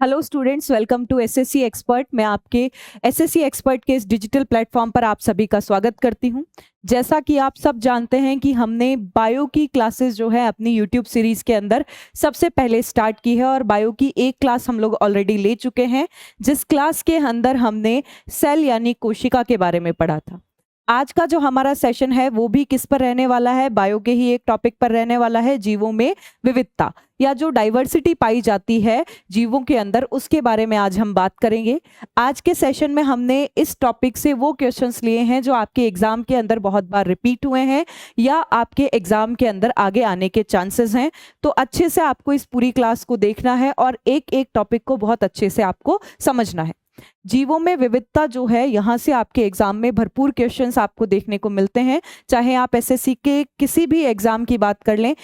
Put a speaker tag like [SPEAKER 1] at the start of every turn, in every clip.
[SPEAKER 1] Hello students, welcome to SSC expert. मैं आपके SSC expert के इस डिजिटल प्लेटफॉर्म पर आप सभी का स्वागत करती हूं। जैसा कि आप सब जानते हैं कि हमने बायो की क्लासेस जो है अपनी यूट्यूब सीरीज के अंदर सबसे पहले स्टार्ट की है और बायो की एक क्लास हम लोग ऑलरेडी ले चुके हैं, जिस क्लास के अंदर हमने सेल यानी कोशिका के बारे में पढ़ा था। आज का जो हमारा सेशन है वो भी किस पर रहने वाला है, बायो के ही एक टॉपिक पर रहने वाला है, जीवों में विविधता या जो डाइवर्सिटी पाई जाती है जीवों के अंदर, उसके बारे में आज हम बात करेंगे। आज के सेशन में हमने इस टॉपिक से वो क्वेश्चंस लिए हैं जो आपके एग्जाम के अंदर बहुत बार रिपीट हुए हैं या आपके एग्जाम के अंदर आगे आने के चांसेस हैं। तो अच्छे से आपको इस पूरी क्लास को देखना है और एक एक टॉपिक को बहुत अच्छे से आपको समझना है। जीवों में विविधता जो है, यहाँ से आपके एग्जाम में भरपूर क्वेश्चंस आपको देखने को मिलते हैं। चाहे आप एसएससी के किसी भी एग्जाम की बात कर लें,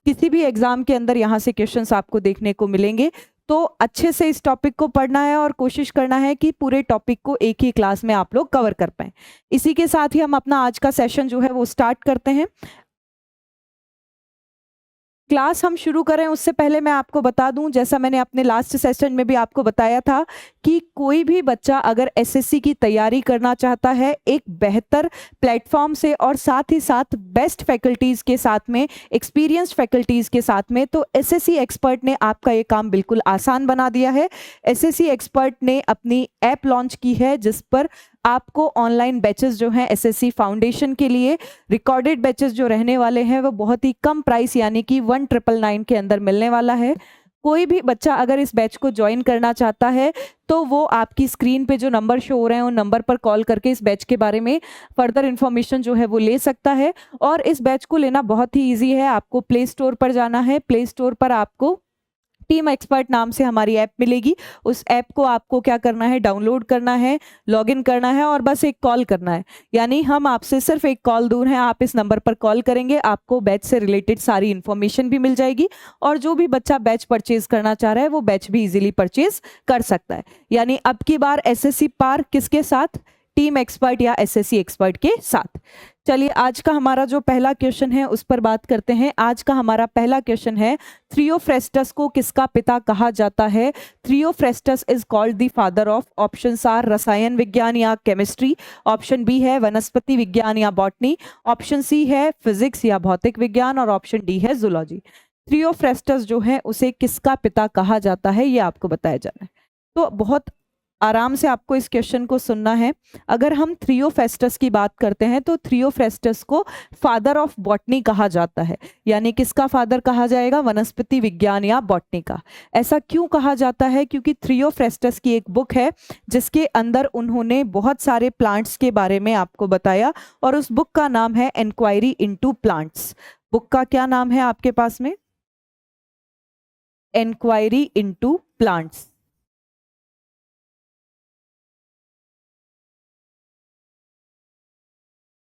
[SPEAKER 1] किसी भी एग्जाम के अंदर यहाँ से क्वेश्चंस आपको देखने को मिलेंगे। तो अच्छे से इस टॉपिक को पढ़ना है और कोशिश करना है कि पूरे टॉपिक को एक ही क्लास में आप लोग कवर कर पाएं। इसी के साथ ही हम अपना आज का सेशन जो है वो स्टार्ट करते हैं। क्लास हम शुरू करें उससे पहले मैं आपको बता दूं, जैसा मैंने अपने लास्ट सेशन में भी आपको बताया था कि कोई भी बच्चा अगर एसएससी की तैयारी करना चाहता है एक बेहतर प्लेटफॉर्म से और साथ ही साथ बेस्ट फैकल्टीज़ के साथ में, एक्सपीरियंस्ड फैकल्टीज़ के साथ में, तो एसएससी एक्सपर्ट ने आपका ये काम बिल्कुल आसान बना दिया है। एसएससी एक्सपर्ट ने अपनी ऐप लॉन्च की है जिस पर आपको ऑनलाइन बैचेस जो हैं एसएससी फाउंडेशन के लिए रिकॉर्डेड बैचेस जो रहने वाले हैं वो बहुत ही कम प्राइस यानी कि 1999 के अंदर मिलने वाला है। कोई भी बच्चा अगर इस बैच को ज्वाइन करना चाहता है तो वो आपकी स्क्रीन पे जो नंबर शो हो रहे हैं उन नंबर पर कॉल करके इस बैच के बारे में फर्दर इन्फॉर्मेशन जो है वो ले सकता है। और इस बैच को लेना बहुत ही ईजी है। आपको प्ले स्टोर पर जाना है, प्ले स्टोर पर आपको टीम एक्सपर्ट नाम से हमारी ऐप मिलेगी। उस ऐप को आपको क्या करना है, डाउनलोड करना है, लॉगिन करना है और बस एक कॉल करना है। यानी हम आपसे सिर्फ एक कॉल दूर हैं। आप इस नंबर पर कॉल करेंगे, आपको बैच से रिलेटेड सारी इन्फॉर्मेशन भी मिल जाएगी और जो भी बच्चा बैच परचेज करना चाह रहा है वो बैच भी इजीली परचेज कर सकता है। यानी अब की बार एसएससी पार किसके साथ, टीम एक्सपर्ट या एसएससी एक्सपर्ट के साथ। चलिए आज का हमारा जो पहला क्वेश्चन है उस पर बात करते हैं। आज का हमारा पहला क्वेश्चन है, थ्रियोफ्रेस्टस को किसका पिता कहा जाता है? Theophrastus is called the father of, options are रसायन विज्ञान या केमिस्ट्री, ऑप्शन बी है वनस्पति विज्ञान या बॉटनी, ऑप्शन सी है फिजिक्स या भौतिक विज्ञान और ऑप्शन डी है जूलॉजी। थ्रियोफ्रेस्टस जो है उसे किसका पिता कहा जाता है ये आपको बताया जाना है। तो बहुत आराम से आपको इस क्वेश्चन को सुनना है। अगर हम थ्रियोफ्रेस्टस की बात करते हैं तो थ्रियोफ्रेस्टस को फादर ऑफ बॉटनी कहा जाता है। यानी किसका फादर कहा जाएगा? वनस्पति विज्ञान या बॉटनी का। ऐसा क्यों कहा जाता है? क्योंकि थ्रियोफ्रेस्टस की एक बुक है जिसके अंदर उन्होंने बहुत सारे प्लांट्स के बारे में आपको बताया और उस बुक का नाम है एनक्वायरी इनटू प्लांट्स। बुक का क्या नाम है आपके पास में? Enquiry into plants.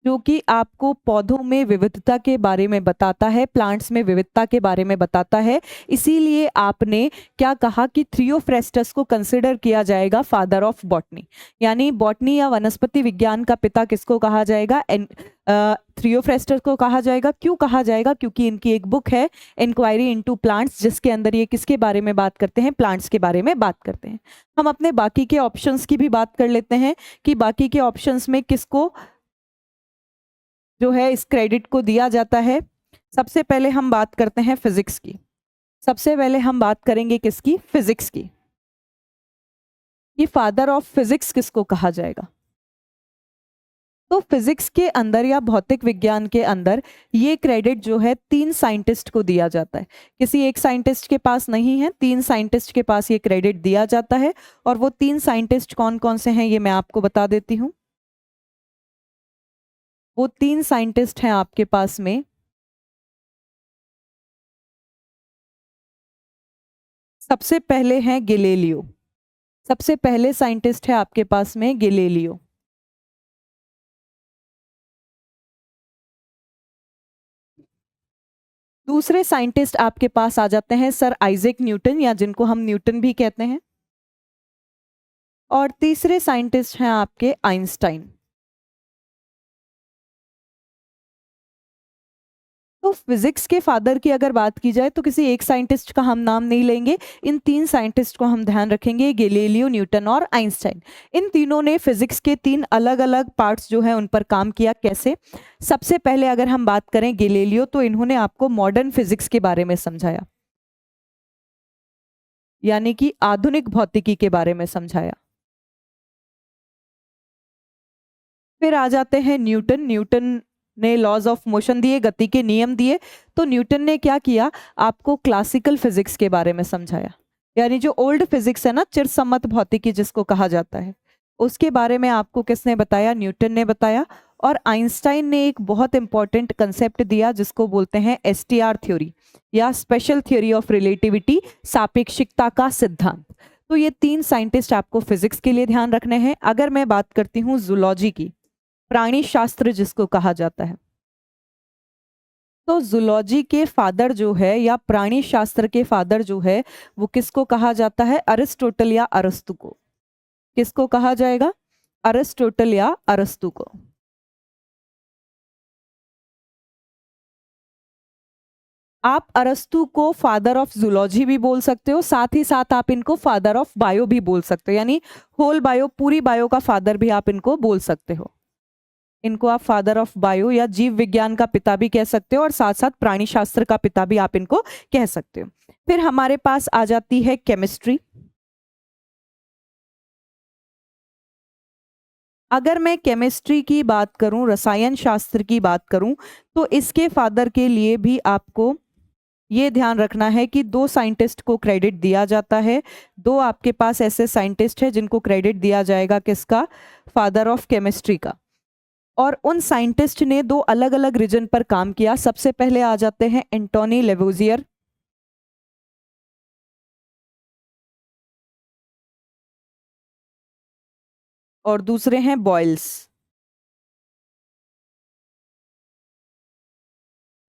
[SPEAKER 1] जो कि आपको पौधों में विविधता के बारे में बताता है, प्लांट्स में विविधता के बारे में बताता है। इसीलिए आपने क्या कहा कि थ्रियोफ्रेस्टस को कंसिडर किया जाएगा फादर ऑफ बॉटनी। यानी बॉटनी या वनस्पति विज्ञान का पिता किसको कहा जाएगा? थ्रियोफ्रेस्टस को कहा जाएगा। क्यों कहा जाएगा? क्योंकि इनकी एक बुक है इंक्वायरी इनटू प्लांट्स जिसके अंदर ये किसके बारे में बात करते हैं? प्लांट्स के बारे में बात करते हैं। हम अपने बाकी के ऑप्शंस की भी बात कर लेते हैं कि बाकी के ऑप्शंस में किसको जो है इस क्रेडिट को दिया जाता है। सबसे पहले हम बात करते हैं फिजिक्स की। सबसे पहले हम बात करेंगे किसकी? फिजिक्स की। ये फादर ऑफ फिजिक्स किसको कहा जाएगा? तो फिजिक्स के अंदर या भौतिक विज्ञान के अंदर ये क्रेडिट जो है 3 साइंटिस्ट को दिया जाता है। किसी एक साइंटिस्ट के पास नहीं है, 3 साइंटिस्ट के पास ये क्रेडिट दिया जाता है। और वो 3 साइंटिस्ट कौन कौन से हैं ये मैं आपको बता देती हूँ। वो 3 साइंटिस्ट हैं आपके पास में, सबसे पहले हैं गैलीलियो। सबसे पहले साइंटिस्ट है आपके पास में गैलीलियो। दूसरे साइंटिस्ट आपके पास आ जाते हैं सर आइजैक न्यूटन या जिनको हम न्यूटन भी कहते हैं। और तीसरे साइंटिस्ट हैं आपके आइंस्टाइन। तो फिजिक्स के फादर की अगर बात की जाए तो किसी एक साइंटिस्ट का हम नाम नहीं लेंगे, इन तीन साइंटिस्ट को हम ध्यान रखेंगे, गैलीलियो, न्यूटन और आइंस्टाइन। इन तीनों ने फिजिक्स के तीन अलग अलग पार्ट्स जो है उन पर काम किया। कैसे? सबसे पहले अगर हम बात करें गैलीलियो, तो इन्होंने आपको मॉडर्न फिजिक्स के बारे में समझाया, यानी कि आधुनिक भौतिकी के बारे में समझाया। फिर आ जाते हैं न्यूटन। न्यूटन ने लॉज ऑफ मोशन दिए, गति के नियम दिए। तो न्यूटन ने क्या किया, आपको क्लासिकल फिजिक्स के बारे में समझाया, यानी जो ओल्ड फिजिक्स है ना, चिरसम्मत भौतिकी जिसको कहा जाता है, उसके बारे में आपको किसने बताया? न्यूटन ने बताया। और आइंस्टाइन ने एक बहुत इंपॉर्टेंट कंसेप्ट दिया जिसको बोलते हैं एसटीआर थ्योरी या स्पेशल थ्योरी ऑफ रिलेटिविटी, सापेक्षिकता का सिद्धांत। तो ये तीन साइंटिस्ट आपको फिजिक्स के लिए ध्यान रखने हैं। अगर मैं बात करती हूँ जूलॉजी की, प्राणी शास्त्र जिसको कहा जाता है, तो जूलॉजी के फादर जो है या प्राणी शास्त्र के फादर जो है वो किसको कहा जाता है? अरिस्टोटल या अरस्तु को। किसको कहा जाएगा? अरिस्टोटल या अरस्तु को। आप अरस्तु को फादर ऑफ जूलॉजी भी बोल सकते हो, साथ ही साथ आप इनको फादर ऑफ बायो भी बोल सकते हो, यानी होल बायो, पूरी बायो का फादर भी आप इनको बोल सकते हो। इनको आप फादर ऑफ बायो या जीव विज्ञान का पिता भी कह सकते हो और साथ साथ प्राणी शास्त्र का पिता भी आप इनको कह सकते हो। फिर हमारे पास आ जाती है केमिस्ट्री। अगर मैं केमिस्ट्री की बात करूं, रसायन शास्त्र की बात करूं, तो इसके फादर के लिए भी आपको ये ध्यान रखना है कि दो साइंटिस्ट को क्रेडिट दिया जाता है। दो आपके पास ऐसे साइंटिस्ट हैं जिनको क्रेडिट दिया जाएगा, किसका? फादर ऑफ केमिस्ट्री का। और उन साइंटिस्ट ने दो अलग अलग रीजन पर काम किया। सबसे पहले आ जाते हैं एंटोनी लेवोजियर, और दूसरे हैं बॉयल्स।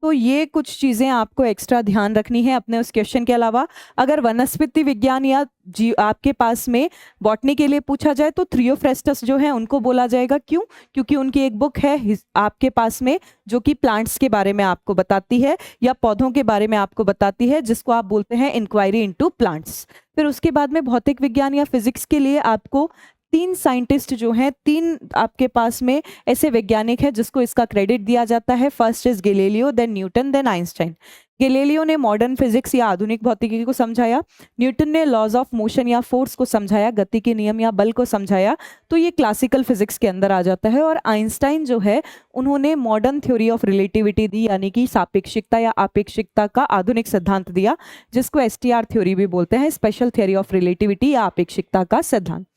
[SPEAKER 1] तो ये कुछ चीजें आपको एक्स्ट्रा ध्यान रखनी है अपने उस क्वेश्चन के अलावा। अगर वनस्पति विज्ञान या जी आपके पास में बॉटनी के लिए पूछा जाए तो थ्रियोफ्रेस्टस जो है उनको बोला जाएगा। क्यों? क्योंकि उनकी एक बुक है आपके पास में जो कि प्लांट्स के बारे में आपको बताती है या पौधों के बारे में आपको बताती है, जिसको आप बोलते हैं इंक्वायरी इनटू प्लांट्स। फिर उसके बाद में भौतिक विज्ञान या फिजिक्स के लिए आपको तीन साइंटिस्ट जो हैं, तीन आपके पास में ऐसे वैज्ञानिक हैं जिसको इसका क्रेडिट दिया जाता है। First is Galileo, then Newton, then Einstein. Galileo ने मॉडर्न फिजिक्स या आधुनिक भौतिकी को समझाया। न्यूटन ने लॉज ऑफ मोशन या फोर्स को समझाया, गति के नियम या बल को समझाया, तो ये क्लासिकल फिजिक्स के अंदर आ जाता है। और आइंस्टाइन जो है उन्होंने मॉडर्न थ्योरी ऑफ रिलेटिविटी दी, यानी कि सापेक्षिकता या अपेक्षिकता का आधुनिक सिद्धांत दिया, जिसको एसटीआर थ्योरी भी बोलते हैं, स्पेशल थ्योरी ऑफ रिलेटिविटी या अपेक्षिकता का सिद्धांत।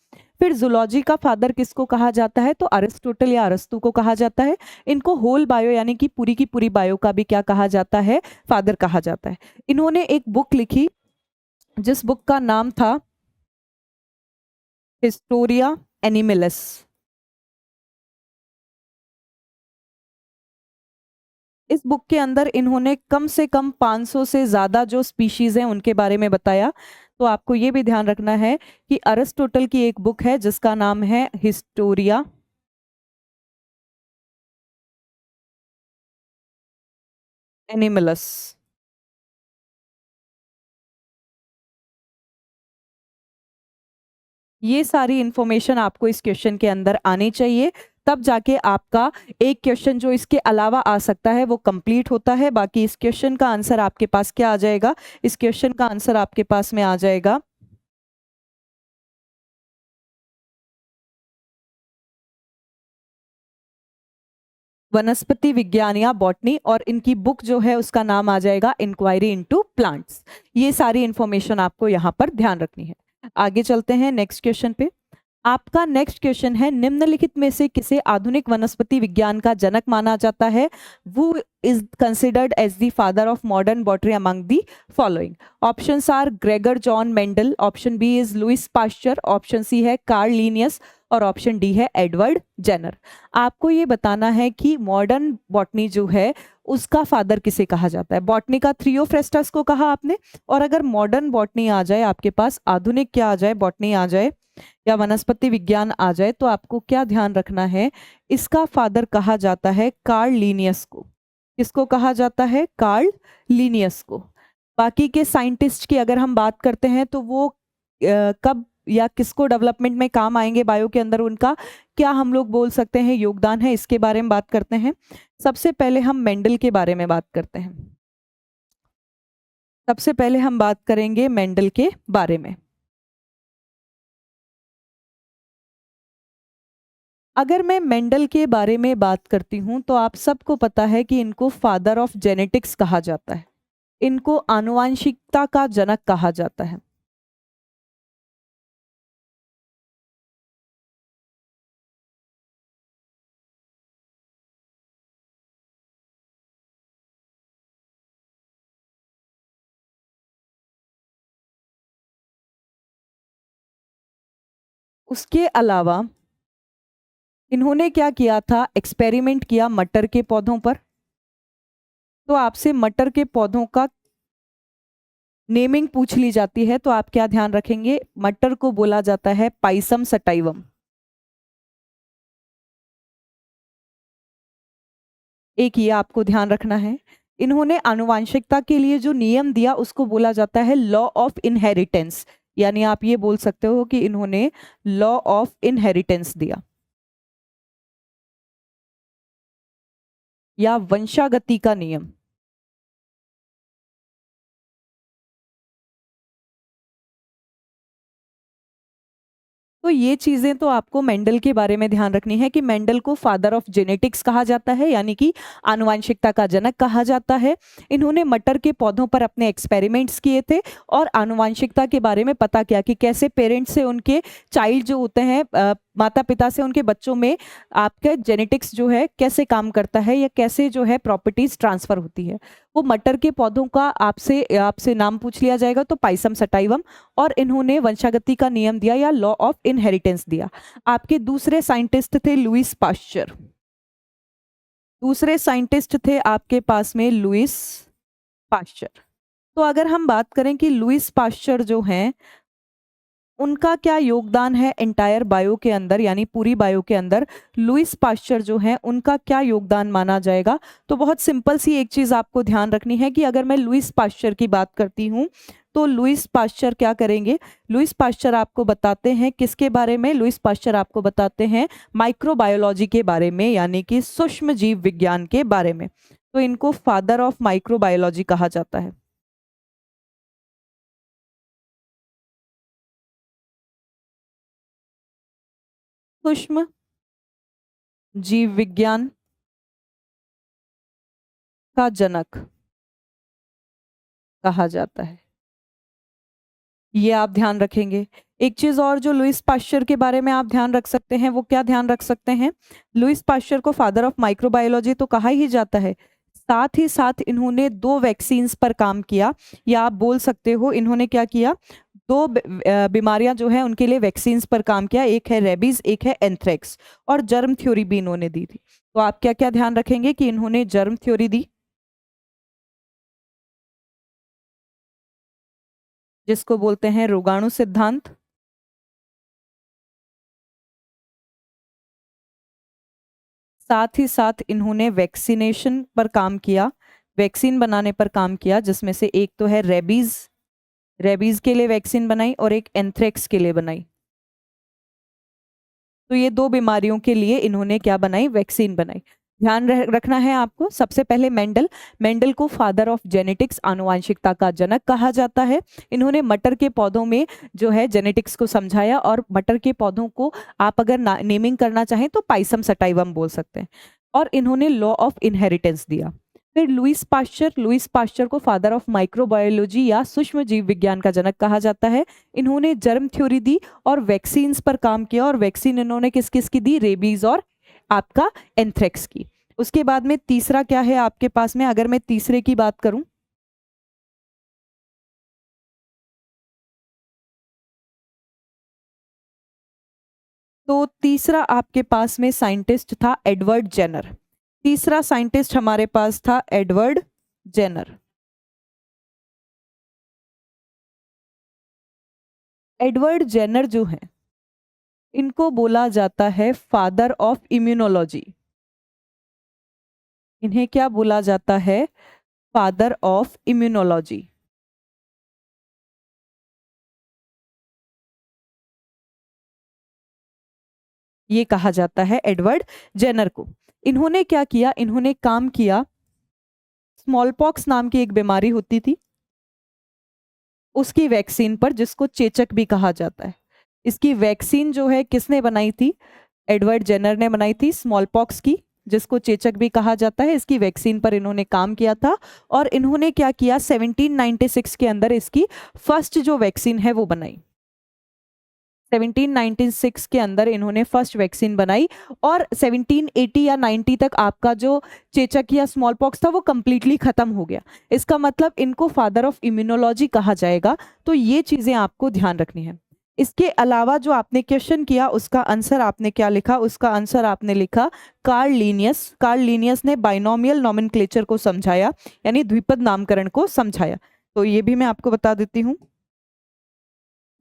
[SPEAKER 1] फिर जूलॉजी का फादर किसको कहा जाता है? तो अरिस्टोटल या अरस्तु को कहा जाता है। इनको होल बायो यानी कि पूरी की पूरी बायो का भी क्या कहा जाता है? फादर कहा जाता है। इन्होंने एक बुक लिखी जिस बुक का नाम था हिस्टोरिया एनिमलस। इस बुक के अंदर इन्होंने कम से कम 500 से ज्यादा जो स्पीशीज हैं उनके बारे में बताया। तो आपको ये भी ध्यान रखना है कि अरिस्टोटल की एक बुक है जिसका नाम है हिस्टोरिया एनिमलस। ये सारी इंफॉर्मेशन आपको इस क्वेश्चन के अंदर आनी चाहिए, तब जाके आपका एक क्वेश्चन जो इसके अलावा आ सकता है वो कंप्लीट होता है। बाकी इस क्वेश्चन का आंसर आपके पास क्या आ जाएगा? इस क्वेश्चन का आंसर आपके पास में आ जाएगा वनस्पति विज्ञान या बॉटनी, और इनकी बुक जो है उसका नाम आ जाएगा इंक्वायरी इनटू प्लांट्स। ये सारी इंफॉर्मेशन आपको यहाँ पर ध्यान रखनी है। आगे चलते हैं नेक्स्ट क्वेश्चन पे। आपका नेक्स्ट क्वेश्चन है, निम्नलिखित में से किसे आधुनिक वनस्पति विज्ञान का जनक माना जाता है? Who is considered as the father of modern botany among the following. Options are Gregor John Mendel, option B is Louis Pasteur, option C है कार्ल लिनियस, और ऑप्शन डी है एडवर्ड जेनर। आपको ये बताना है कि मॉडर्न बॉटनी जो है उसका फादर किसे कहा जाता है? बॉटनी का थ्रियोफ्रेस्टस को कहा आपने, और अगर मॉडर्न बॉटनी आ जाए आपके पास, आधुनिक क्या आ जाए, बॉटनी आ जाए या वनस्पति विज्ञान आ जाए, तो आपको क्या ध्यान रखना है? इसका फादर कहा जाता है कार्ल लिनियस को। किसको कहा जाता है? कार्ल लिनियस को। बाकी के साइंटिस्ट की अगर हम बात करते हैं तो वो कब या किसको डेवलपमेंट में काम आएंगे बायो के अंदर, उनका क्या हम लोग बोल सकते हैं योगदान है, इसके बारे में बात करते हैं। सबसे पहले हम मेंडल के बारे में बात करते हैं। सबसे पहले हम बात करेंगे मेंडल के बारे में। अगर मैं मेंडल के बारे में बात करती हूं तो आप सबको पता है कि इनको फादर ऑफ जेनेटिक्स कहा जाता है, इनको आनुवांशिकता का जनक कहा जाता है। उसके अलावा इन्होंने क्या किया था? एक्सपेरिमेंट किया मटर के पौधों पर। तो आपसे मटर के पौधों का नेमिंग पूछ ली जाती है तो आप क्या ध्यान रखेंगे? मटर को बोला जाता है पाइसम सटाइवम। एक ये आपको ध्यान रखना है। इन्होंने आनुवांशिकता के लिए जो नियम दिया उसको बोला जाता है लॉ ऑफ इनहेरिटेंस, यानी आप ये बोल सकते हो कि इन्होंने लॉ ऑफ इनहेरिटेंस दिया या वंशागति का नियम। तो ये चीजें तो आपको मेंडल के बारे में ध्यान रखनी है कि मेंडल को फादर ऑफ जेनेटिक्स कहा जाता है, यानी कि आनुवांशिकता का जनक कहा जाता है। इन्होंने मटर के पौधों पर अपने एक्सपेरिमेंट्स किए थे और आनुवांशिकता के बारे में पता किया कि कैसे पेरेंट्स से उनके चाइल्ड जो होते हैं, माता पिता से उनके बच्चों में आपके जेनेटिक्स जो है कैसे काम करता है या कैसे जो है प्रॉपर्टीज ट्रांसफर होती है। वो मटर के पौधों का आपसे आपसे नाम पूछ लिया जाएगा तो पाइसम सटाइवम, और इन्होंने वंशागति का नियम दिया या लॉ ऑफ इनहेरिटेंस दिया। आपके दूसरे साइंटिस्ट थे लुईस पाश्चर। दूसरे साइंटिस्ट थे आपके पास में लुईस पाश्चर। तो अगर हम बात करें कि लुईस पाश्चर जो हैं उनका क्या योगदान है एंटायर बायो के अंदर, यानी पूरी बायो के अंदर लुईस पाश्चर जो है उनका क्या योगदान माना जाएगा? तो बहुत सिंपल सी एक चीज आपको ध्यान रखनी है कि अगर मैं लुईस पाश्चर की बात करती हूँ तो लुईस पाश्चर क्या करेंगे? लुईस पाश्चर आपको बताते हैं किसके बारे में? लुईस पाश्चर आपको बताते हैं माइक्रोबायोलॉजी के बारे में, यानी कि सूक्ष्म जीव विज्ञान के बारे में। तो इनको फादर ऑफ माइक्रोबायोलॉजी कहा जाता है। सूक्ष्म जीव विज्ञान का जनक कहा जाता है, ये आप ध्यान रखेंगे। एक चीज और जो लुईस पाश्चर के बारे में आप ध्यान रख सकते हैं वो क्या ध्यान रख सकते हैं? लुईस पाश्चर को फादर ऑफ माइक्रोबायोलॉजी तो कहा ही जाता है, साथ ही साथ इन्होंने दो वैक्सीन्स पर काम किया, या आप बोल सकते हो इन्होंने क्या किया? दो बीमारियां जो है उनके लिए वैक्सीन्स पर काम किया, एक है रेबीज, एक है एंथ्रेक्स, और जर्म थ्योरी भी इन्होंने दी थी। तो आप क्या क्या ध्यान रखेंगे कि इन्होंने जर्म थ्योरी दी, जिसको बोलते हैं रोगाणु सिद्धांत। साथ ही साथ इन्होंने वैक्सीनेशन पर काम किया, वैक्सीन बनाने पर काम किया, जिसमें से एक तो है रेबीज, रेबीज के लिए वैक्सीन बनाई, और एक एंथ्रेक्स के लिए बनाई। तो ये दो बीमारियों के लिए इन्होंने क्या बनाई? वैक्सीन बनाई। ध्यान रखना है आपको। सबसे पहले मेंडल, मेंडल को फादर ऑफ जेनेटिक्स, आनुवांशिकता का जनक कहा जाता है। इन्होंने मटर के पौधों में जो है जेनेटिक्स को समझाया, और मटर के पौधों को आप अगर नेमिंग करना चाहें तो पाइसम सटाइवम बोल सकते हैं, और इन्होंने लॉ ऑफ इनहेरिटेंस दिया। फिर लुईस पाश्चर, लुईस पाश्चर को फादर ऑफ माइक्रोबायोलॉजी या सूक्ष्म जीव विज्ञान का जनक कहा जाता है। इन्होंने जर्म थ्योरी दी और वैक्सीन्स पर काम किया, और वैक्सीन इन्होंने किस किस की दी? रेबीज और आपका एंथ्रेक्स की। उसके बाद में तीसरा क्या है आपके पास में? अगर मैं तीसरे की बात करूं तो तीसरा आपके पास में साइंटिस्ट था एडवर्ड जेनर। तीसरा साइंटिस्ट हमारे पास था एडवर्ड जेनर। एडवर्ड जेनर जो है इनको बोला जाता है फादर ऑफ इम्यूनोलॉजी। इन्हें क्या बोला जाता है? Father of immunology. ये कहा जाता है एडवर्ड जेनर को। इन्होंने क्या किया? इन्होंने काम किया, स्मॉल पॉक्स नाम की एक बीमारी होती थी उसकी वैक्सीन पर, जिसको चेचक भी कहा जाता है। इसकी वैक्सीन जो है किसने बनाई थी? एडवर्ड जेनर ने बनाई थी, स्मॉल पॉक्स की, जिसको चेचक भी कहा जाता है। इसकी वैक्सीन पर इन्होंने काम किया था और इन्होंने क्या किया? 1796 के अंदर इसकी फर्स्ट जो वैक्सीन है वो बनाई। 1796 के अंदर इन्होंने फर्स्ट वैक्सीन बनाई और 1780 या 90 तक आपका जो चेचक या स्मॉल पॉक्स था वो कंप्लीटली खत्म हो गया। इसका मतलब इनको फादर ऑफ इम्यूनोलॉजी कहा जाएगा। तो ये चीजें आपको ध्यान रखनी है। इसके अलावा जो आपने क्वेश्चन किया उसका आंसर आपने क्या लिखा? उसका आंसर आपने लिखा कार्ल लीनियस। कार्ल लीनियस ने बाइनोमियल नोमेनक्लेचर को समझाया, यानी द्विपद नामकरण को समझाया। तो ये भी मैं आपको बता देती हूँ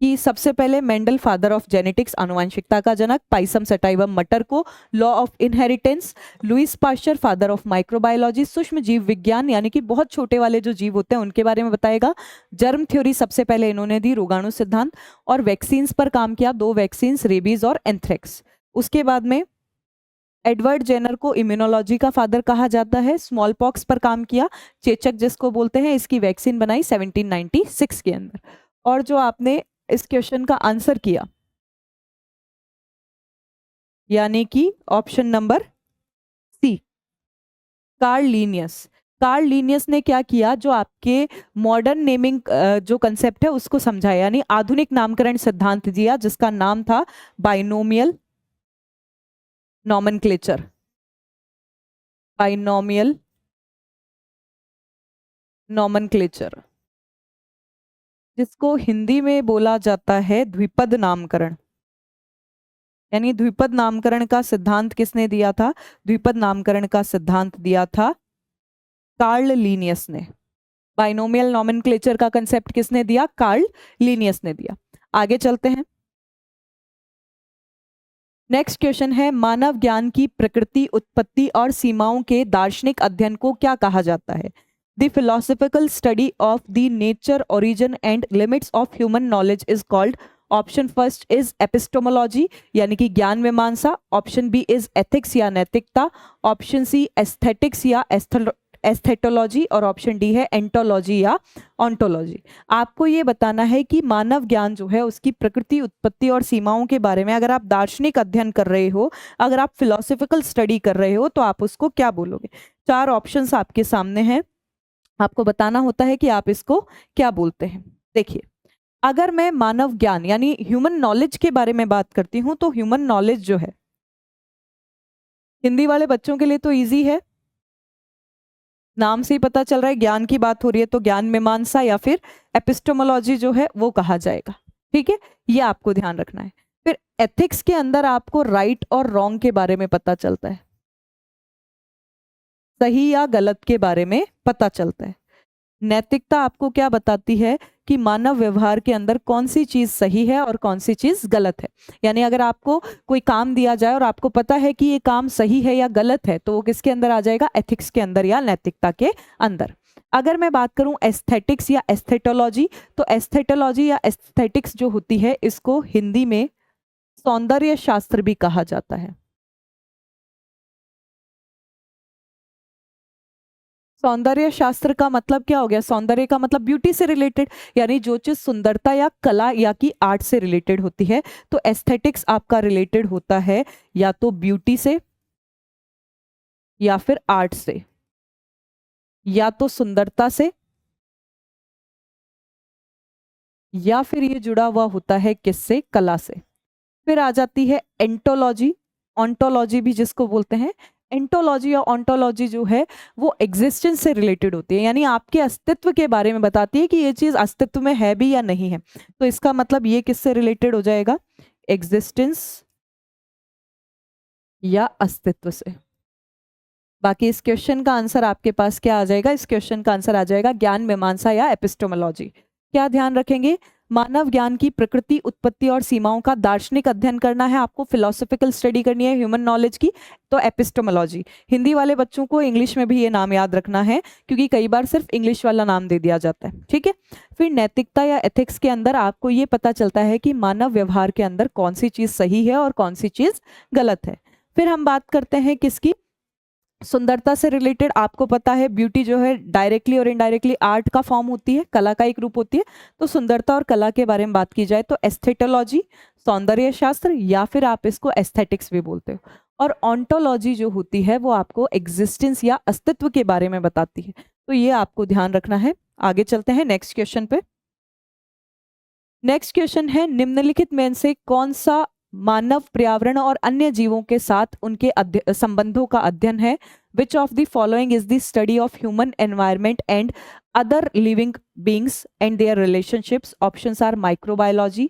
[SPEAKER 1] कि सबसे पहले मेंडल फादर ऑफ जेनेटिक्स, आनुवंशिकता का जनक, पाइसम सटाइवम मटर को law of inheritance, Louis Pasteur father of microbiology, सूक्ष्म जीव विज्ञान यानी कि बहुत छोटे वाले जो जीव होते हैं उनके बारे में बताएगा। जर्म थ्योरी सबसे पहले इन्होंने दी, रोगाणु सिद्धांत, और वैक्सीन्स पर काम किया, 2 वैक्सीन्स, रेबीज और एंथ्रेक्स। उसके बाद में एडवर्ड जेनर को इम्यूनोलॉजी का फादर कहा जाता है, स्मॉल पॉक्स पर काम किया, चेचक जिसको बोलते हैं, इसकी वैक्सीन बनाई 1796 के अंदर। और जो आपने इस क्वेश्चन का आंसर किया यानी कि option number C, Carl Linnaeus. Carl Linnaeus ने क्या किया? जो आपके मॉडर्न नेमिंग जो कंसेप्ट है उसको समझाया, यानी आधुनिक नामकरण सिद्धांत दिया, जिसका नाम था बाइनोमियल नोमेनक्लेचर। बाइनोमियल नोमेनक्लेचर, जिसको हिंदी में बोला जाता है द्विपद नामकरण। यानी द्विपद नामकरण का सिद्धांत किसने दिया था? द्विपद नामकरण का सिद्धांत दिया था कार्ल लीनियस ने। बाइनोमियल नोमेनक्लेचर का कंसेप्ट किसने दिया? कार्ल लीनियस ने दिया। आगे चलते हैं। नेक्स्ट क्वेश्चन है, मानव ज्ञान की प्रकृति, उत्पत्ति और सीमाओं के दार्शनिक अध्ययन को क्या कहा जाता है? The philosophical study of the nature, origin and limits of human knowledge is called. Option first is epistemology यानी कि ज्ञान मीमांसा, ऑप्शन बी इज एथिक्स या नैतिकता, ऑप्शन सी एस्थेटिक्स या एस्थेटोलॉजी, और ऑप्शन डी है एंटोलॉजी या ऑन्टोलॉजी। आपको ये बताना है कि मानव ज्ञान जो है उसकी प्रकृति, उत्पत्ति और सीमाओं के बारे में अगर आप दार्शनिक अध्ययन कर रहे हो, अगर आप फिलोसॉफिकल स्टडी कर रहे हो, तो आप उसको क्या बोलोगे? 4 ऑप्शंस आपके सामने हैं, आपको बताना होता है कि आप इसको क्या बोलते हैं। देखिए, अगर मैं मानव ज्ञान यानी ह्यूमन नॉलेज के बारे में बात करती हूं, तो ह्यूमन नॉलेज जो है हिंदी वाले बच्चों के लिए तो इजी है, नाम से ही पता चल रहा है ज्ञान की बात हो रही है, तो ज्ञान मीमांसा या फिर एपिस्टोमोलॉजी जो है वो कहा जाएगा। ठीक है, ये आपको ध्यान रखना है। फिर एथिक्स के अंदर आपको राइट और रॉन्ग के बारे में पता चलता है, सही या गलत के बारे में पता चलता है। नैतिकता आपको क्या बताती है कि मानव व्यवहार के अंदर कौन सी चीज सही है और कौन सी चीज गलत है। यानी अगर आपको कोई काम दिया जाए और आपको पता है कि ये काम सही है या गलत है, तो वो किसके अंदर आ जाएगा? एथिक्स के अंदर या नैतिकता के अंदर। अगर मैं बात करूं एस्थेटिक्स या एस्थेटोलॉजी, तो एस्थेटोलॉजी या एस्थेटिक्स जो होती है, इसको हिंदी में सौंदर्य शास्त्र भी कहा जाता है। सौंदर्य शास्त्र का मतलब क्या हो गया? सौंदर्य का मतलब ब्यूटी से रिलेटेड, यानी जो चीज सुंदरता या कला या की आर्ट से रिलेटेड होती है। तो एस्थेटिक्स आपका रिलेटेड होता है या तो ब्यूटी से, या फिर आर्ट से, या तो सुंदरता से, या फिर ये जुड़ा हुआ होता है किससे? कला से। फिर आ जाती है एंटोलॉजी, ऑन्टोलॉजी भी जिसको बोलते हैं। एंटोलॉजी या ऑन्टोलॉजी जो है वो एग्जिस्टेंस से रिलेटेड होती है, यानी आपके अस्तित्व के बारे में बताती है कि ये चीज अस्तित्व में है भी या नहीं है। तो इसका मतलब ये किससे रिलेटेड हो जाएगा? एग्जिस्टेंस या अस्तित्व से। बाकी इस क्वेश्चन का आंसर आपके पास क्या आ जाएगा? इस क्वेश्चन का आंसर आ जाएगा ज्ञान मीमांसा या एपिस्टोमोलॉजी। क्या ध्यान रखेंगे? मानव ज्ञान की प्रकृति, उत्पत्ति और सीमाओं का दार्शनिक अध्ययन करना है आपको, फिलोसॉफिकल स्टडी करनी है ह्यूमन नॉलेज की, तो एपिस्टेमोलॉजी। हिंदी वाले बच्चों को इंग्लिश में भी ये नाम याद रखना है, क्योंकि कई बार सिर्फ इंग्लिश वाला नाम दे दिया जाता है, ठीक है। फिर नैतिकता या एथिक्स के अंदर आपको ये पता चलता है कि मानव व्यवहार के अंदर कौन सी चीज सही है और कौन सी चीज गलत है। फिर हम बात करते हैं किसकी, सुंदरता से रिलेटेड। आपको पता है ब्यूटी जो है डायरेक्टली और इनडायरेक्टली आर्ट का फॉर्म होती है, कला का एक रूप होती है। तो सुंदरता और कला के बारे में बात की जाए तो एस्थेटोलॉजी, सौंदर्य शास्त्र, या फिर आप इसको एस्थेटिक्स भी बोलते हो। और ऑन्टोलॉजी जो होती है वो आपको एग्जिस्टेंस या अस्तित्व के बारे में बताती है। तो ये आपको ध्यान रखना है। आगे चलते हैं नेक्स्ट क्वेश्चन पे। नेक्स्ट क्वेश्चन है, निम्नलिखित में से कौन सा मानव, पर्यावरण और अन्य जीवों के साथ उनके संबंधों का अध्ययन है? Which of the following is the study of human environment and other living beings and their relationships? Options are microbiology,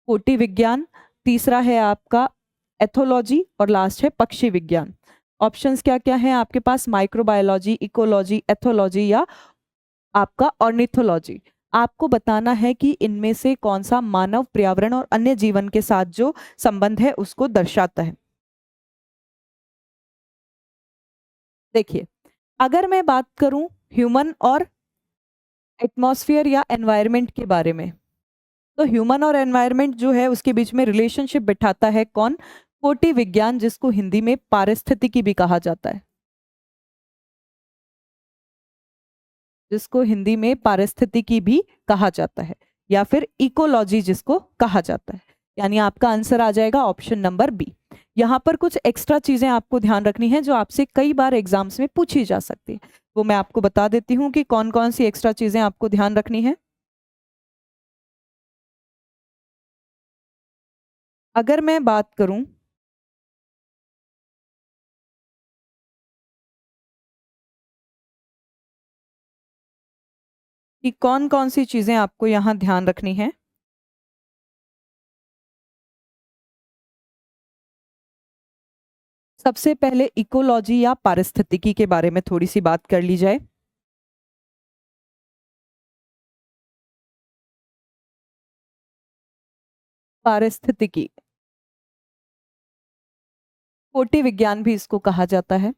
[SPEAKER 1] कोटि विज्ञान, तीसरा है आपका एथोलॉजी, और लास्ट है पक्षी विज्ञान। ऑप्शंस क्या क्या हैं आपके पास? माइक्रोबायोलॉजी, इकोलॉजी, एथोलॉजी या आपका ऑर्निथोलॉजी। आपको बताना है कि इनमें से कौन सा मानव, पर्यावरण और अन्य जीवन के साथ जो संबंध है उसको दर्शाता है। देखिए, अगर मैं बात करूं ह्यूमन और एटमॉस्फेयर या एनवायरनमेंट के बारे में, तो ह्यूमन और एनवायरनमेंट जो है उसके बीच में रिलेशनशिप बिठाता है कौन? कोटि विज्ञान, जिसको हिंदी में पारिस्थितिकी भी कहा जाता है, जिसको हिंदी में पारिस्थितिकी भी कहा जाता है, या फिर इकोलॉजी जिसको कहा जाता है। यानी आपका आंसर आ जाएगा ऑप्शन नंबर बी। यहाँ पर कुछ एक्स्ट्रा चीजें आपको ध्यान रखनी है जो आपसे कई बार एग्जाम्स में पूछी जा सकती है, वो मैं आपको बता देती हूँ कि कौन कौन सी एक्स्ट्रा चीजें आपको ध्यान रखनी है। अगर मैं बात करूं कि कौन कौन सी चीजें आपको यहाँ ध्यान रखनी है, सबसे पहले इकोलॉजी या पारिस्थितिकी के बारे में थोड़ी सी बात कर ली जाए। पारिस्थितिकी, कोटि विज्ञान भी इसको कहा जाता है।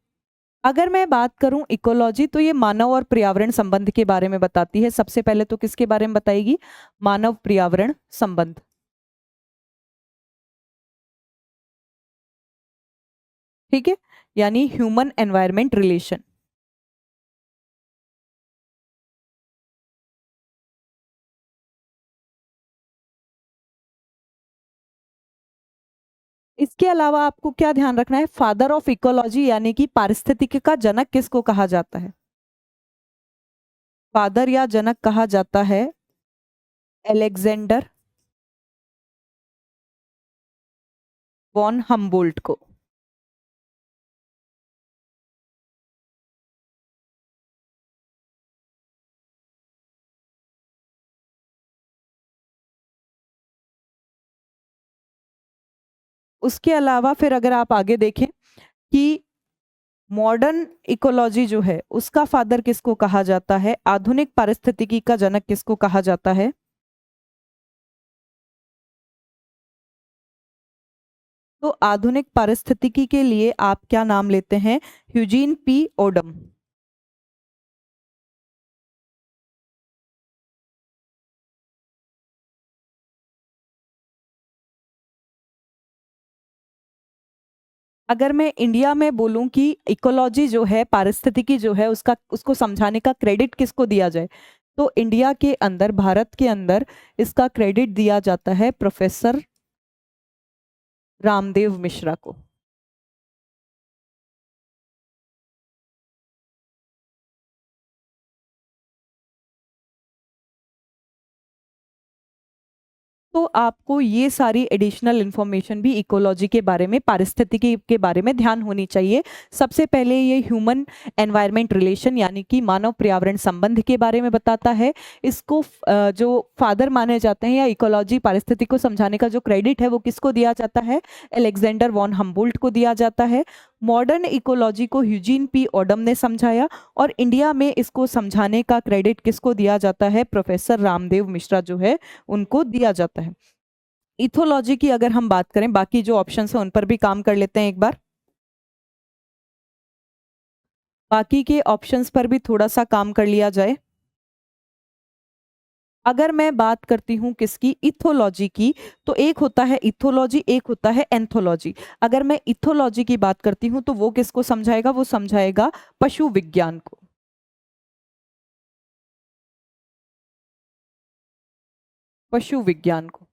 [SPEAKER 1] अगर मैं बात करूं इकोलॉजी, तो ये मानव और पर्यावरण संबंध के बारे में बताती है। सबसे पहले तो किसके बारे में बताएगी? मानव पर्यावरण संबंध, ठीक है, यानी ह्यूमन एनवायरमेंट रिलेशन। इसके अलावा आपको क्या ध्यान रखना है? फादर ऑफ इकोलॉजी यानी कि पारिस्थितिकी का जनक किसको कहा जाता है? फादर या जनक कहा जाता है अलेक्जेंडर वॉन हम्बोल्ट को। उसके अलावा फिर अगर आप आगे देखें कि मॉडर्न इकोलॉजी जो है उसका फादर किसको कहा जाता है? आधुनिक पारिस्थितिकी का जनक किसको कहा जाता है? तो आधुनिक पारिस्थितिकी के लिए आप क्या नाम लेते हैं? Eugene P Odum. अगर मैं इंडिया में बोलूं कि इकोलॉजी जो है, पारिस्थितिकी जो है, उसका उसको समझाने का क्रेडिट किसको दिया जाए, तो इंडिया के अंदर, भारत के अंदर इसका क्रेडिट दिया जाता है प्रोफेसर रामदेव मिश्रा को। तो आपको ये सारी एडिशनल इंफॉर्मेशन भी इकोलॉजी के बारे में, पारिस्थितिकी के बारे में ध्यान होनी चाहिए। सबसे पहले ये ह्यूमन एनवायरनमेंट रिलेशन यानी कि मानव पर्यावरण संबंध के बारे में बताता है। इसको जो फादर माने जाते हैं या इकोलॉजी, पारिस्थितिकी को समझाने का जो क्रेडिट है वो किसको दिया जाता है? अलेक्जेंडर वॉन हम्बोल्ट को दिया जाता है। मॉडर्न इकोलॉजी को यूजीन पी ओडम ने समझाया और इंडिया में इसको समझाने का क्रेडिट किसको दिया जाता है? प्रोफेसर रामदेव मिश्रा जो है उनको दिया जाता है। इथोलॉजी की अगर हम बात करें, बाकी जो ऑप्शंस हैं उन पर भी काम कर लेते हैं एक बार। बाकी के ऑप्शंस पर भी थोड़ा सा काम कर लिया जाए। अगर मैं बात करती हूँ किसकी? इथोलॉजी की, तो एक होता है इथोलॉजी, एक होता है एंथोलॉजी। अगर मैं इथोलॉजी की बात करती हूँ तो वो किसको समझाएगा? वो समझाएगा पशु विज्ञान को। पशु विज्ञान को।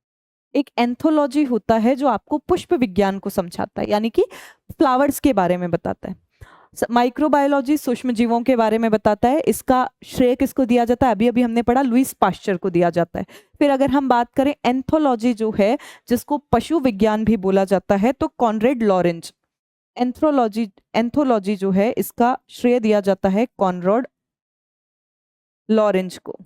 [SPEAKER 1] एक एंथोलॉजी होता है जो आपको पुष्प विज्ञान को समझाता है, यानी कि फ्लावर्स के बारे में बताता है। माइक्रोबायोलॉजी सूक्ष्म जीवों के बारे में बताता है। इसका श्रेय किसको दिया जाता है? अभी अभी हमने पढ़ा, लुईस पाश्चर को दिया जाता है। फिर अगर हम बात करें एंथोलॉजी जो है, जिसको पशु विज्ञान भी बोला जाता है, तो कॉनरेड लॉरेंज। एंथोलॉजी जो है इसका श्रेय दिया जाता है कॉनरेड लॉरेंज को।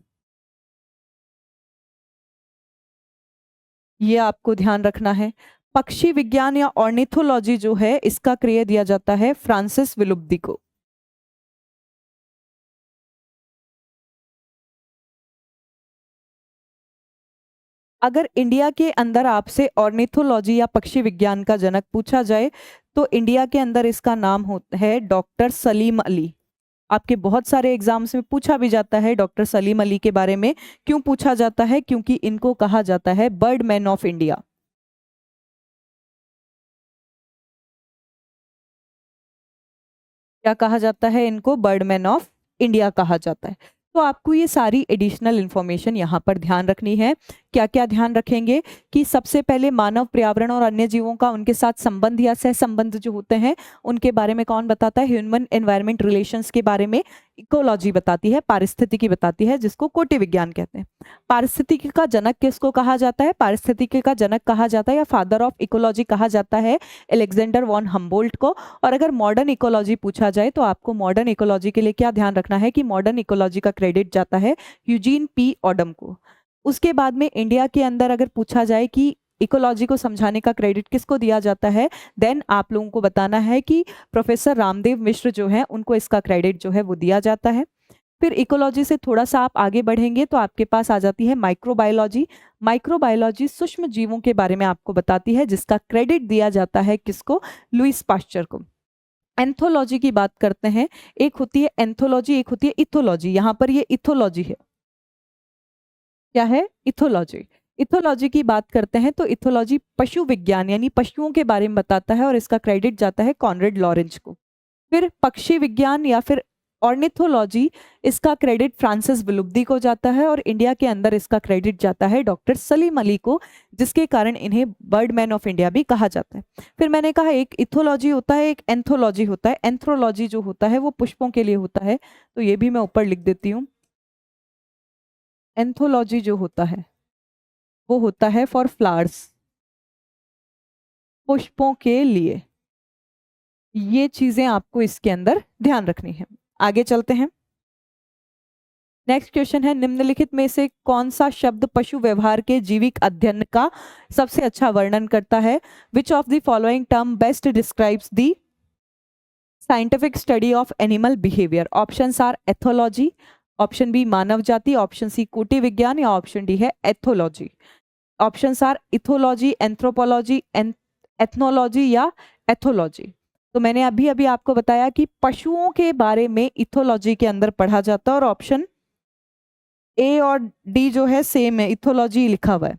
[SPEAKER 1] ये आपको ध्यान रखना है। पक्षी विज्ञान या ऑर्निथोलॉजी जो है इसका श्रेय दिया जाता है फ्रांसिस विलुप्दी को। अगर इंडिया के अंदर आपसे ऑर्निथोलॉजी या पक्षी विज्ञान का जनक पूछा जाए तो इंडिया के अंदर इसका नाम है डॉक्टर सलीम अली। आपके बहुत सारे एग्जाम्स में पूछा भी जाता है डॉक्टर सलीम अली के बारे में। क्यों पूछा जाता है? क्योंकि इनको कहा जाता है बर्ड मैन ऑफ इंडिया। क्या कहा जाता है इनको? बर्डमैन ऑफ इंडिया कहा जाता है। तो आपको ये सारी एडिशनल इंफॉर्मेशन यहाँ पर ध्यान रखनी है। क्या क्या ध्यान रखेंगे? कि सबसे पहले मानव, पर्यावरण और अन्य जीवों का उनके साथ संबंध या सहसंबंध जो होते हैं उनके बारे में कौन बताता है? ह्यूमन एनवायरमेंट रिलेशंस के बारे में इकोलॉजी बताती है, पारिस्थितिकी बताती है, जिसको कोटि विज्ञान कहते हैं। पारिस्थितिकी का जनक किसको कहा जाता है? पारिस्थितिकी का जनक कहा जाता है या फादर ऑफ इकोलॉजी कहा जाता है अलेक्जेंडर वॉन हम्बोल्ट को। और अगर मॉडर्न इकोलॉजी पूछा जाए तो आपको मॉडर्न इकोलॉजी के लिए क्या ध्यान रखना है? कि मॉडर्न इकोलॉजी का क्रेडिट जाता है यूजीन पी ओडम को। उसके बाद में इंडिया के अंदर अगर पूछा जाए कि इकोलॉजी को समझाने का क्रेडिट किसको दिया जाता है, देन आप लोगों को बताना है कि प्रोफेसर रामदेव मिश्र जो है उनको इसका क्रेडिट जो है वो दिया जाता है। फिर इकोलॉजी से थोड़ा सा आप आगे बढ़ेंगे तो आपके पास आ जाती है माइक्रोबायोलॉजी। माइक्रोबायोलॉजी सूक्ष्म जीवों के बारे में आपको बताती है, जिसका क्रेडिट दिया जाता है किसको? लुईस पाश्चर को। एंथोलॉजी की बात करते हैं। एक होती है एंथोलॉजी, एक होती है इथोलॉजी। यहाँ पर ये इथोलॉजी है। क्या है? इथोलॉजी। इथोलॉजी की बात करते हैं तो इथोलॉजी पशु विज्ञान यानी पशुओं के बारे में बताता है और इसका क्रेडिट जाता है कॉनरेड लॉरेंज को। फिर पक्षी विज्ञान या फिर ऑर्निथोलॉजी, इसका क्रेडिट फ्रांसिस विलुप्दी को जाता है और इंडिया के अंदर इसका क्रेडिट जाता है डॉक्टर सलीम अली को, जिसके कारण इन्हें बर्डमैन ऑफ इंडिया भी कहा जाता है। फिर मैंने कहा एक इथोलॉजी होता है, एक एंथोलॉजी होता है। एंथ्रोलॉजी जो होता है वो पुष्पों के लिए होता है, तो ये भी मैं ऊपर लिख देती हूँ। एंथोलॉजी जो होता है वो होता है फॉर फ्लावर्स, पुष्पों के लिए। ये चीजें आपको इसके अंदर ध्यान रखनी है। आगे चलते हैं। नेक्स्ट क्वेश्चन है, निम्नलिखित में से कौन सा शब्द पशु व्यवहार के जीविक अध्ययन का सबसे अच्छा वर्णन करता है? Which of the following term best describes the scientific study of animal behaviour? Options are ethology, option B मानव जाति, ऑप्शन सी कोटि विज्ञान या ऑप्शन डी है ethology. Options are ethology, anthropology, ethnology या एथोलॉजी। तो मैंने अभी अभी आपको बताया कि पशुओं के बारे में इथोलॉजी के अंदर पढ़ा जाता है और ऑप्शन ए और डी जो है सेम है, इथोलॉजी लिखा हुआ है।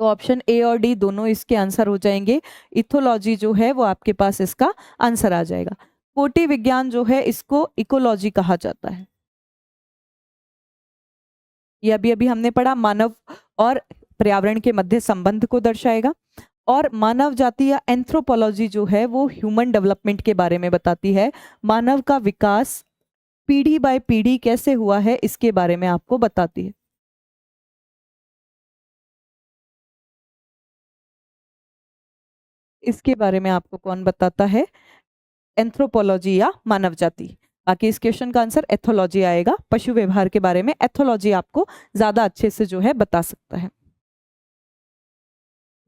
[SPEAKER 1] तो ऑप्शन ए और डी दोनों इसके आंसर हो जाएंगे। इथोलॉजी जो है वो आपके पास इसका आंसर आ जाएगा। कोटि विज्ञान जो है इसको इकोलॉजी कहा जाता है। ये अभी अभी हमने पढ़ा, मानव और पर्यावरण के मध्य संबंध को दर्शाएगा। और मानव जाति या एंथ्रोपोलॉजी जो है वो ह्यूमन डेवलपमेंट के बारे में बताती है। मानव का विकास पीढ़ी बाय पीढ़ी कैसे हुआ है इसके बारे में आपको बताती है। इसके बारे में आपको कौन बताता है? एंथ्रोपोलॉजी या मानव जाति। बाकी इस क्वेश्चन का आंसर एथोलॉजी आएगा। पशु व्यवहार के बारे में एथोलॉजी आपको ज्यादा अच्छे से जो है बता सकता है।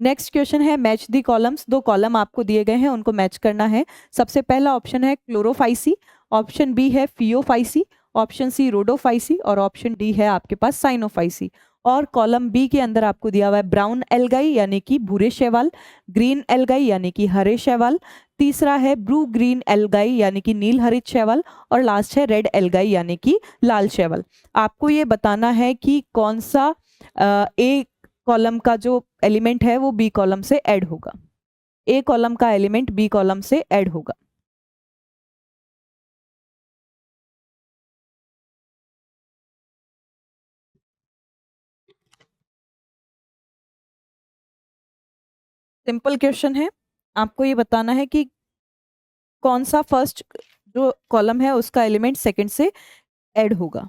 [SPEAKER 1] नेक्स्ट क्वेश्चन है मैच दी कॉलम्स। दो कॉलम आपको दिए गए हैं, उनको मैच करना है। सबसे पहला ऑप्शन है क्लोरोफाइसी, ऑप्शन बी है फियोफाइसी, ऑप्शन सी रोडोफाइसी और ऑप्शन डी है आपके पास साइनोफाइसी। और कॉलम बी के अंदर आपको दिया हुआ है ब्राउन एल्गाई यानी कि भूरे शैवाल, ग्रीन एल्गाई यानी कि हरे शैवाल, तीसरा है ब्लू ग्रीन एल्गाई यानी कि नील हरित शैवाल और लास्ट है रेड एल्गाई यानी कि लाल शैवाल। आपको ये बताना है कि कौन सा ए कॉलम का जो एलिमेंट है वो बी कॉलम से ऐड होगा। ए कॉलम का एलिमेंट बी कॉलम से ऐड होगा। सिंपल क्वेश्चन है, आपको ये बताना है कि कौन सा फर्स्ट जो कॉलम है उसका एलिमेंट सेकंड से ऐड होगा।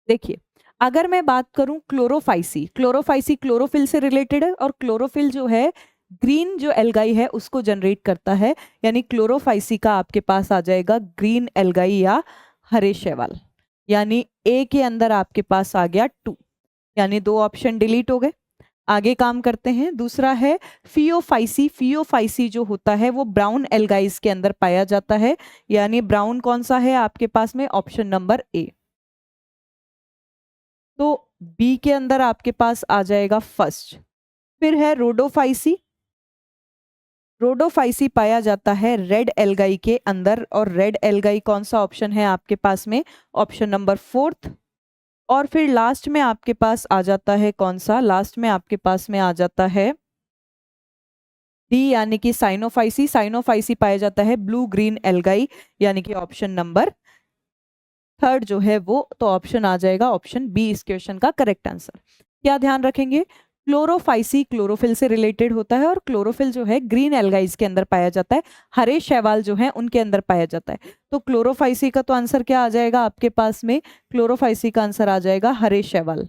[SPEAKER 1] देखिए, अगर मैं बात करूं क्लोरोफाइसी, क्लोरोफाइसी क्लोरोफिल से रिलेटेड है और क्लोरोफिल जो है ग्रीन जो एल्गाई है उसको जनरेट करता है, यानी क्लोरोफाइसी का आपके पास आ जाएगा ग्रीन एल्गाई या हरे शैवाल। यानी ए के अंदर आपके पास आ गया 2, यानी 2 ऑप्शन डिलीट हो गए। आगे काम करते हैं। दूसरा है फियोफाइसी। फियोफाइसी जो होता है वो ब्राउन एल्गाइज के अंदर पाया जाता है, यानी ब्राउन कौन सा है आपके पास में, ऑप्शन नंबर ए। तो बी के अंदर आपके पास आ जाएगा फर्स्ट। फिर है रोडोफाइसी। रोडोफाइसी पाया जाता है रेड एल्गाई के अंदर और रेड एल्गाई कौन सा ऑप्शन है आपके पास में, ऑप्शन नंबर 4। और फिर लास्ट में आपके पास आ जाता है कौन सा, लास्ट में आपके पास में आ जाता है डी यानी कि साइनोफाइसी। साइनोफाइसी पाया जाता है ब्लू ग्रीन एल्गाई यानी कि ऑप्शन नंबर 3 जो है वो, तो ऑप्शन आ जाएगा ऑप्शन बी इस क्वेश्चन का करेक्ट आंसर। क्या ध्यान रखेंगे, क्लोरोफाइसी क्लोरोफिल से रिलेटेड होता है और क्लोरोफिल जो है ग्रीन एल्गाइज के अंदर पाया जाता है, हरे शैवाल जो है उनके अंदर पाया जाता है। तो क्लोरोफाइसी का तो आंसर क्या आ जाएगा आपके पास में, क्लोरोफाइसी का आंसर आ जाएगा हरे शैवाल।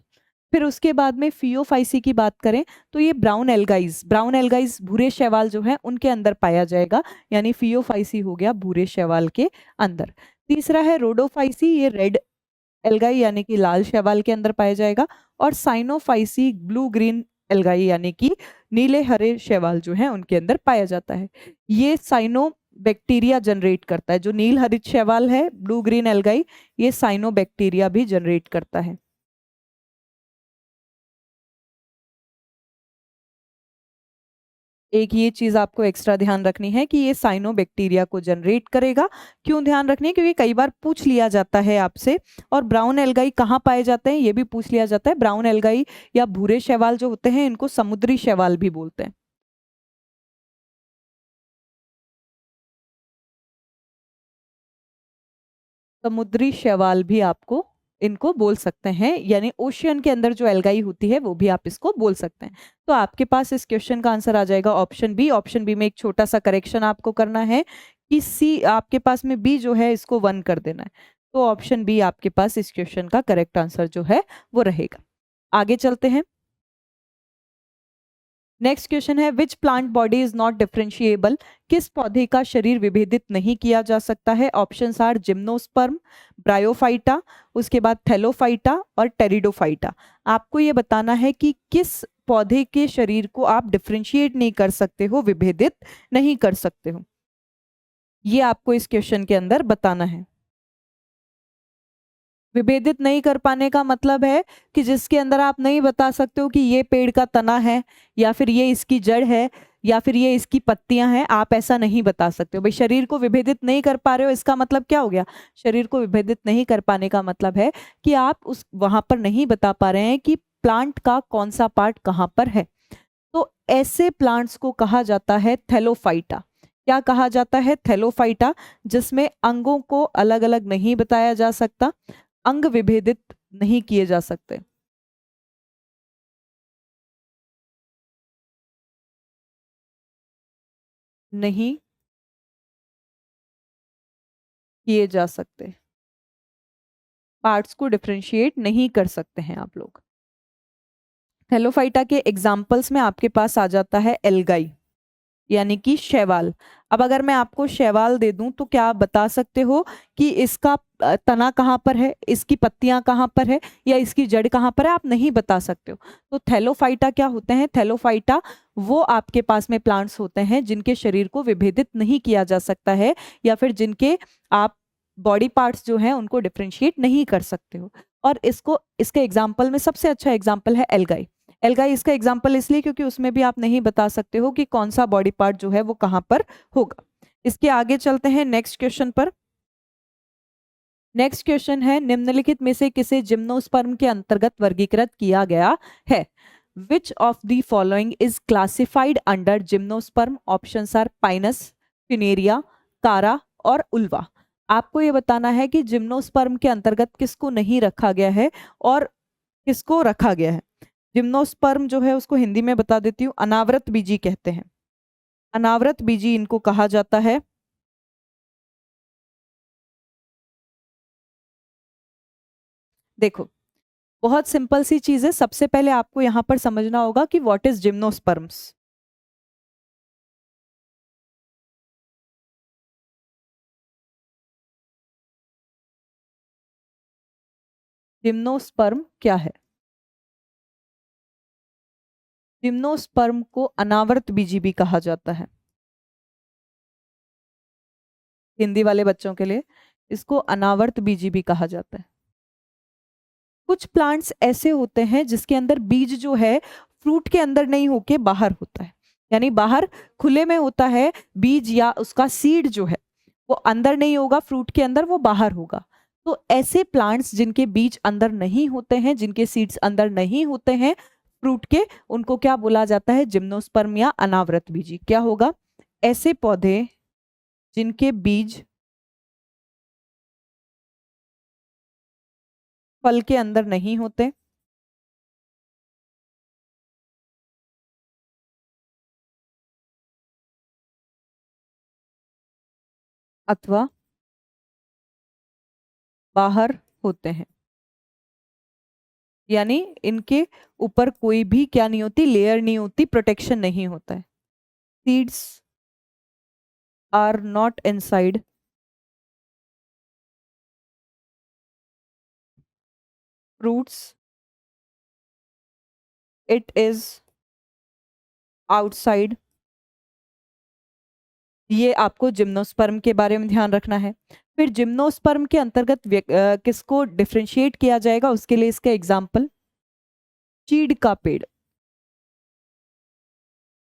[SPEAKER 1] फिर उसके बाद में फियोफाइसी की बात करें तो ये ब्राउन एल्गाइज भूरे शैवाल जो है उनके अंदर पाया जाएगा, यानी फियोफाइसी हो गया भूरे शैवाल के अंदर। तीसरा है रोडोफाइसी, ये रेड एल्गाई यानी कि लाल शैवाल के अंदर पाया जाएगा। और साइनोफाइसी ब्लू ग्रीन एल्गाई यानी कि नीले हरे शैवाल जो है उनके अंदर पाया जाता है। ये साइनो बैक्टीरिया जनरेट करता है, जो नील हरित शैवाल है ब्लू ग्रीन एल्गाई, ये साइनो बैक्टीरिया भी जनरेट करता है। एक ये चीज आपको एक्स्ट्रा ध्यान रखनी है कि ये साइनोबैक्टीरिया को जनरेट करेगा। क्यों ध्यान रखनी है, क्योंकि कई बार पूछ लिया जाता है आपसे। और ब्राउन एल्गाई कहाँ पाए जाते हैं ये भी पूछ लिया जाता है। ब्राउन एल्गाई या भूरे शैवाल जो होते हैं इनको समुद्री शैवाल भी बोलते हैं। समुद्री शैवाल भी आपको इनको बोल सकते हैं, यानी ओशियन के अंदर जो एल्गाई होती है वो भी आप इसको बोल सकते हैं। तो आपके पास इस क्वेश्चन का आंसर आ जाएगा ऑप्शन बी। ऑप्शन बी में एक छोटा सा करेक्शन आपको करना है कि सी आपके पास में बी जो है इसको 1 कर देना है। तो ऑप्शन बी आपके पास इस क्वेश्चन का करेक्ट आंसर जो है वो रहेगा। आगे चलते हैं। नेक्स्ट क्वेश्चन है which plant body is not differentiable. किस पौधे का शरीर विभेदित नहीं किया जा सकता है। ऑप्शंस आर जिम्नोस्पर्म, ब्रायोफाइटा, उसके बाद थैलोफाइटा और टेरिडोफाइटा। आपको ये बताना है कि किस पौधे के शरीर को आप डिफरेंशिएट नहीं कर सकते हो, विभेदित नहीं कर सकते हो, ये आपको इस क्वेश्चन के अंदर बताना है। विभेदित नहीं कर पाने का मतलब है कि जिसके अंदर आप नहीं बता सकते हो कि ये पेड़ का तना है या फिर ये इसकी जड़ है या फिर ये इसकी पत्तियां हैं, आप ऐसा नहीं बता सकते हो। भाई शरीर को विभेदित नहीं कर पा रहे हो, इसका मतलब क्या हो गया, शरीर को विभेदित नहीं कर पाने का मतलब है कि आप उस वहां पर नहीं बता पा रहे हैं कि प्लांट का कौन सा पार्ट कहाँ पर है। तो ऐसे प्लांट्स को कहा जाता है थैलोफाइटा। क्या कहा जाता है, थैलोफाइटा, जिसमें अंगों को अलग अलग नहीं बताया जा सकता, अंग विभेदित नहीं किए जा सकते। नहीं किए जा सकते, पार्ट्स को डिफरेंशिएट नहीं कर सकते हैं आप लोग। थैलोफाइटा के एग्जाम्पल्स में आपके पास आ जाता है एल्गाई। यानी कि शैवाल। अब अगर मैं आपको शैवाल दे दूं तो क्या आप बता सकते हो कि इसका तना कहाँ पर है, इसकी पत्तियां कहाँ पर है, या इसकी जड़ कहाँ पर है? आप नहीं बता सकते हो। तो थैलोफाइटा क्या होते हैं? थैलोफाइटा वो आपके पास में प्लांट्स होते हैं जिनके शरीर को विभेदित नहीं किया जा सकता है, या फिर जिनके आप बॉडी पार्ट्स जो हैं उनको डिफ्रेंशिएट नहीं कर सकते हो। और इसको इसके एग्जाम्पल में सबसे अच्छा एग्जाम्पल है एल्गाई। एल्गाई इसका एग्जाम्पल इसलिए क्योंकि उसमें भी आप नहीं बता सकते हो कि कौन सा बॉडी पार्ट जो है वो कहाँ पर होगा। इसके आगे चलते हैं नेक्स्ट क्वेश्चन पर। नेक्स्ट क्वेश्चन है, निम्नलिखित में से किसे जिम्नोस्पर्म के अंतर्गत वर्गीकृत किया गया है? Which of the following is classified under gymnosperm? Options are Pinus, Funaria, Chara और उल्वा। आपको ये बताना है कि जिम्नोस्पर्म के अंतर्गत किसको नहीं रखा गया है और किसको रखा गया है। जिम्नोस्पर्म जो है उसको हिंदी में बता देती हूँ, अनावृत बीजी कहते हैं। अनावृत बीजी इनको कहा जाता है। देखो, बहुत सिंपल सी चीज है। सबसे पहले आपको यहां पर समझना होगा कि व्हाट इज जिम्नोस्पर्म्स। जिम्नोस्पर्म क्या है? जिम्नोस्पर्म को अनावृत बीजी भी कहा जाता है। हिंदी वाले बच्चों के लिए इसको अनावर्त बीजी भी कहा जाता है। कुछ प्लांट्स ऐसे होते हैं जिसके अंदर बीज जो है फ्रूट के अंदर नहीं होके बाहर होता है, यानी बाहर खुले में होता है बीज, या उसका सीड जो है वो अंदर नहीं होगा फ्रूट के अंदर, वो बाहर होगा। तो ऐसे प्लांट्स जिनके बीज अंदर नहीं होते हैं, जिनके सीड्स अंदर नहीं होते हैं फ्रूट के, उनको क्या बोला जाता है? जिम्नोस्पर्म या अनावृत बीजी। क्या होगा? ऐसे पौधे जिनके बीज फल के अंदर नहीं होते, अथवा बाहर होते हैं, यानी इनके ऊपर कोई भी क्या नहीं होती, लेयर नहीं होती, प्रोटेक्शन नहीं होता है। Seeds are not inside fruits, it is outside. ये आपको जिम्नोस्पर्म के बारे में ध्यान रखना है। फिर जिम्नोस्पर्म के अंतर्गत किसको डिफरेंशिएट किया जाएगा, उसके लिए इसका एग्जाम्पल चीड़ का पेड़,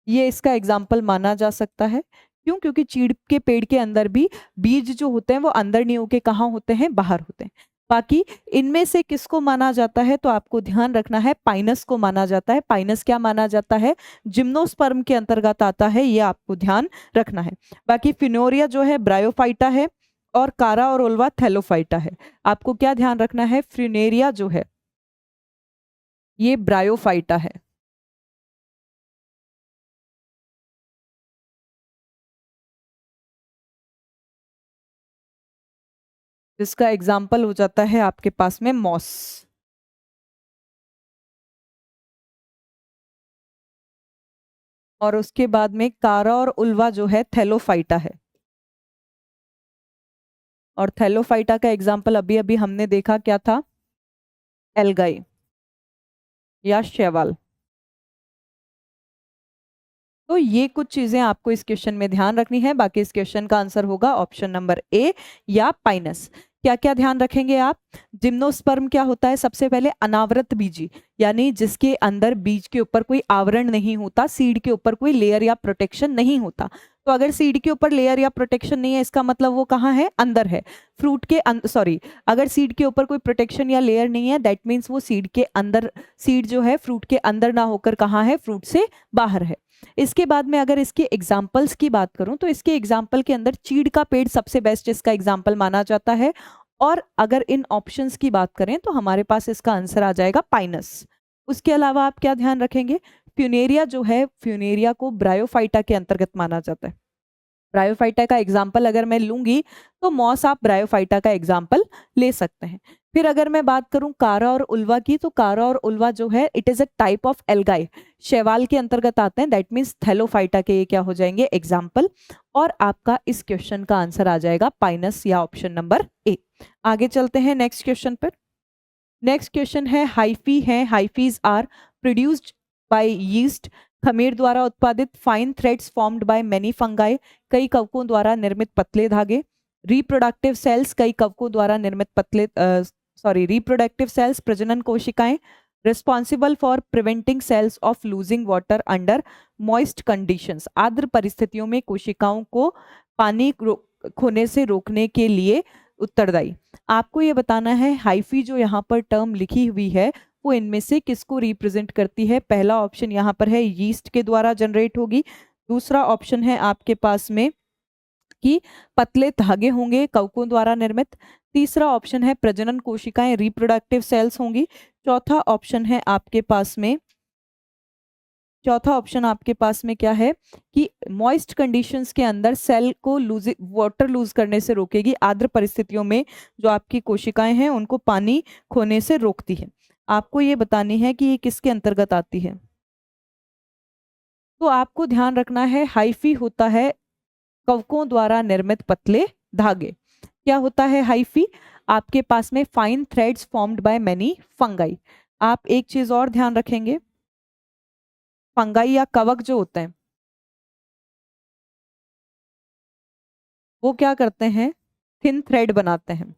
[SPEAKER 1] ये इसका एग्जाम्पल माना जा सकता है। क्यों? क्योंकि चीड़ के पेड़ के अंदर भी बीज जो होते हैं वो अंदर नहीं होके कहाँ होते हैं? बाहर होते हैं। बाकी इनमें से किसको माना जाता है? तो आपको ध्यान रखना है पाइनस को माना जाता है। पाइनस क्या माना जाता है? जिम्नोस्पर्म के अंतर्गत आता है, ये आपको ध्यान रखना है। बाकी फिनोरिया जो है ब्रायोफाइटा है, और कारा और ओल्वा थैलोफाइटा है। आपको क्या ध्यान रखना है? फ्यूनेरिया जो है ये ब्रायोफाइटा है। जिसका एग्जाम्पल हो जाता है आपके पास में मॉस। और उसके बाद में कारा और उल्वा जो है थैलोफाइटा है। और थैलोफाइटा का एग्जाम्पल अभी अभी हमने देखा क्या था? एल्गाई या शैवाल। तो ये कुछ चीजें आपको इस क्वेश्चन में ध्यान रखनी है। बाकी इस क्वेश्चन का आंसर होगा ऑप्शन नंबर ए या पाइनस। क्या क्या ध्यान रखेंगे आप? जिम्नोस्पर्म क्या होता है? सबसे पहले अनावृत बीजी, यानी जिसके अंदर बीज के ऊपर कोई आवरण नहीं होता, सीड के ऊपर कोई लेयर या प्रोटेक्शन नहीं होता। तो अगर सीड के ऊपर लेयर या प्रोटेक्शन नहीं है, इसका मतलब वो कहाँ है? अंदर है। फ्रूट के सॉरी, अगर सीड के ऊपर कोई प्रोटेक्शन या लेयर नहीं है, दैट मीन्स वो सीड के अंदर, सीड जो है फ्रूट के अंदर ना होकर कहाँ है? फ्रूट से बाहर है। इसके बाद में अगर इसके एग्जाम्पल्स की बात करूं तो इसके एग्जाम्पल के अंदर चीड़ का पेड़ सबसे बेस्ट इसका एग्जाम्पल माना जाता है। और अगर इन ऑप्शंस की बात करें तो हमारे पास इसका आंसर आ जाएगा पाइनस। उसके अलावा आप क्या ध्यान रखेंगे? फ्यूनेरिया जो है, फ्यूनेरिया को ब्रायोफाइटा के अंतर्गत माना जाता है। ब्रायोफाइटा का एग्जाम्पल अगर मैं लूंगी तो मॉस, आप ब्रायोफाइटा का एग्जाम्पल ले सकते हैं। फिर अगर मैं बात करूं कारा और उल्वा की, तो कारा और उल्वा जो है it is a type of algae, शैवाल के अंतर्गत आते हैं, दैट मीन्स थैलोफाइटा के ये क्या हो जाएंगे एग्जाम्पल। और आपका इस क्वेश्चन का आंसर आ जाएगा पाइनस या ऑप्शन नंबर ए। आगे चलते हैं नेक्स्ट क्वेश्चन पर। नेक्स्ट क्वेश्चन है हाइफी है, हाइफीज आर प्रोड्यूस्ड बाय यीस्ट, खमीर द्वारा उत्पादित fine threads formed by many fungi, कई कवकों द्वारा निर्मित पतले धागे। रिप्रोडक्टिव सेल्स, कई कवकों द्वारा निर्मित पतले रिप्रोडक्टिव सेल्स प्रजनन कोशिकाएं, responsible for preventing cells of losing water under moist conditions, आर्द्र परिस्थितियों में कोशिकाओं को पानी खोने से रोकने के लिए उत्तरदायी। आपको ये बताना है हाइफी जो यहाँ पर टर्म लिखी हुई है वो इनमें से किसको रिप्रेजेंट करती है। पहला ऑप्शन यहाँ पर है यीस्ट के द्वारा जनरेट होगी, दूसरा ऑप्शन है आपके पास में कि पतले धागे होंगे कवकों द्वारा निर्मित, तीसरा ऑप्शन है प्रजनन कोशिकाएं रिप्रोडक्टिव सेल्स होंगी, चौथा ऑप्शन आपके पास में क्या है कि मॉइस्ट कंडीशंस के अंदर सेल को वाटर लूज करने से रोकेगी, आर्द्र परिस्थितियों में जो आपकी कोशिकाएं हैं उनको पानी खोने से रोकती है। आपको ये बतानी है कि ये किसके अंतर्गत आती है। तो आपको ध्यान रखना है हाइफी होता है कवकों द्वारा निर्मित पतले धागे। क्या होता है हाइफी, आपके पास में fine threads formed by many fungi. आप एक चीज और ध्यान रखेंगे, फंगाई या कवक जो होते हैं वो क्या करते हैं, थिन थ्रेड बनाते हैं,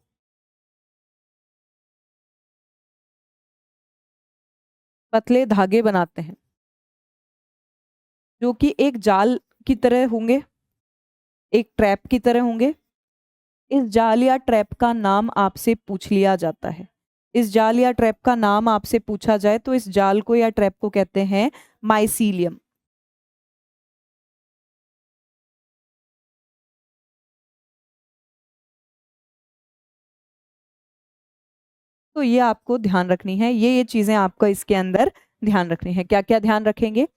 [SPEAKER 1] पतले धागे बनाते हैं जो कि एक जाल की तरह होंगे, एक ट्रैप की तरह होंगे। इस जाल या ट्रैप का नाम आपसे पूछ लिया जाता है, इस जाल या ट्रैप का नाम आपसे पूछा जाए तो इस जाल को या ट्रैप को कहते हैं माइसीलियम। तो ये आपको ध्यान रखनी है, ये चीजें आपको इसके अंदर ध्यान रखनी है। क्या क्या ध्यान रखेंगे,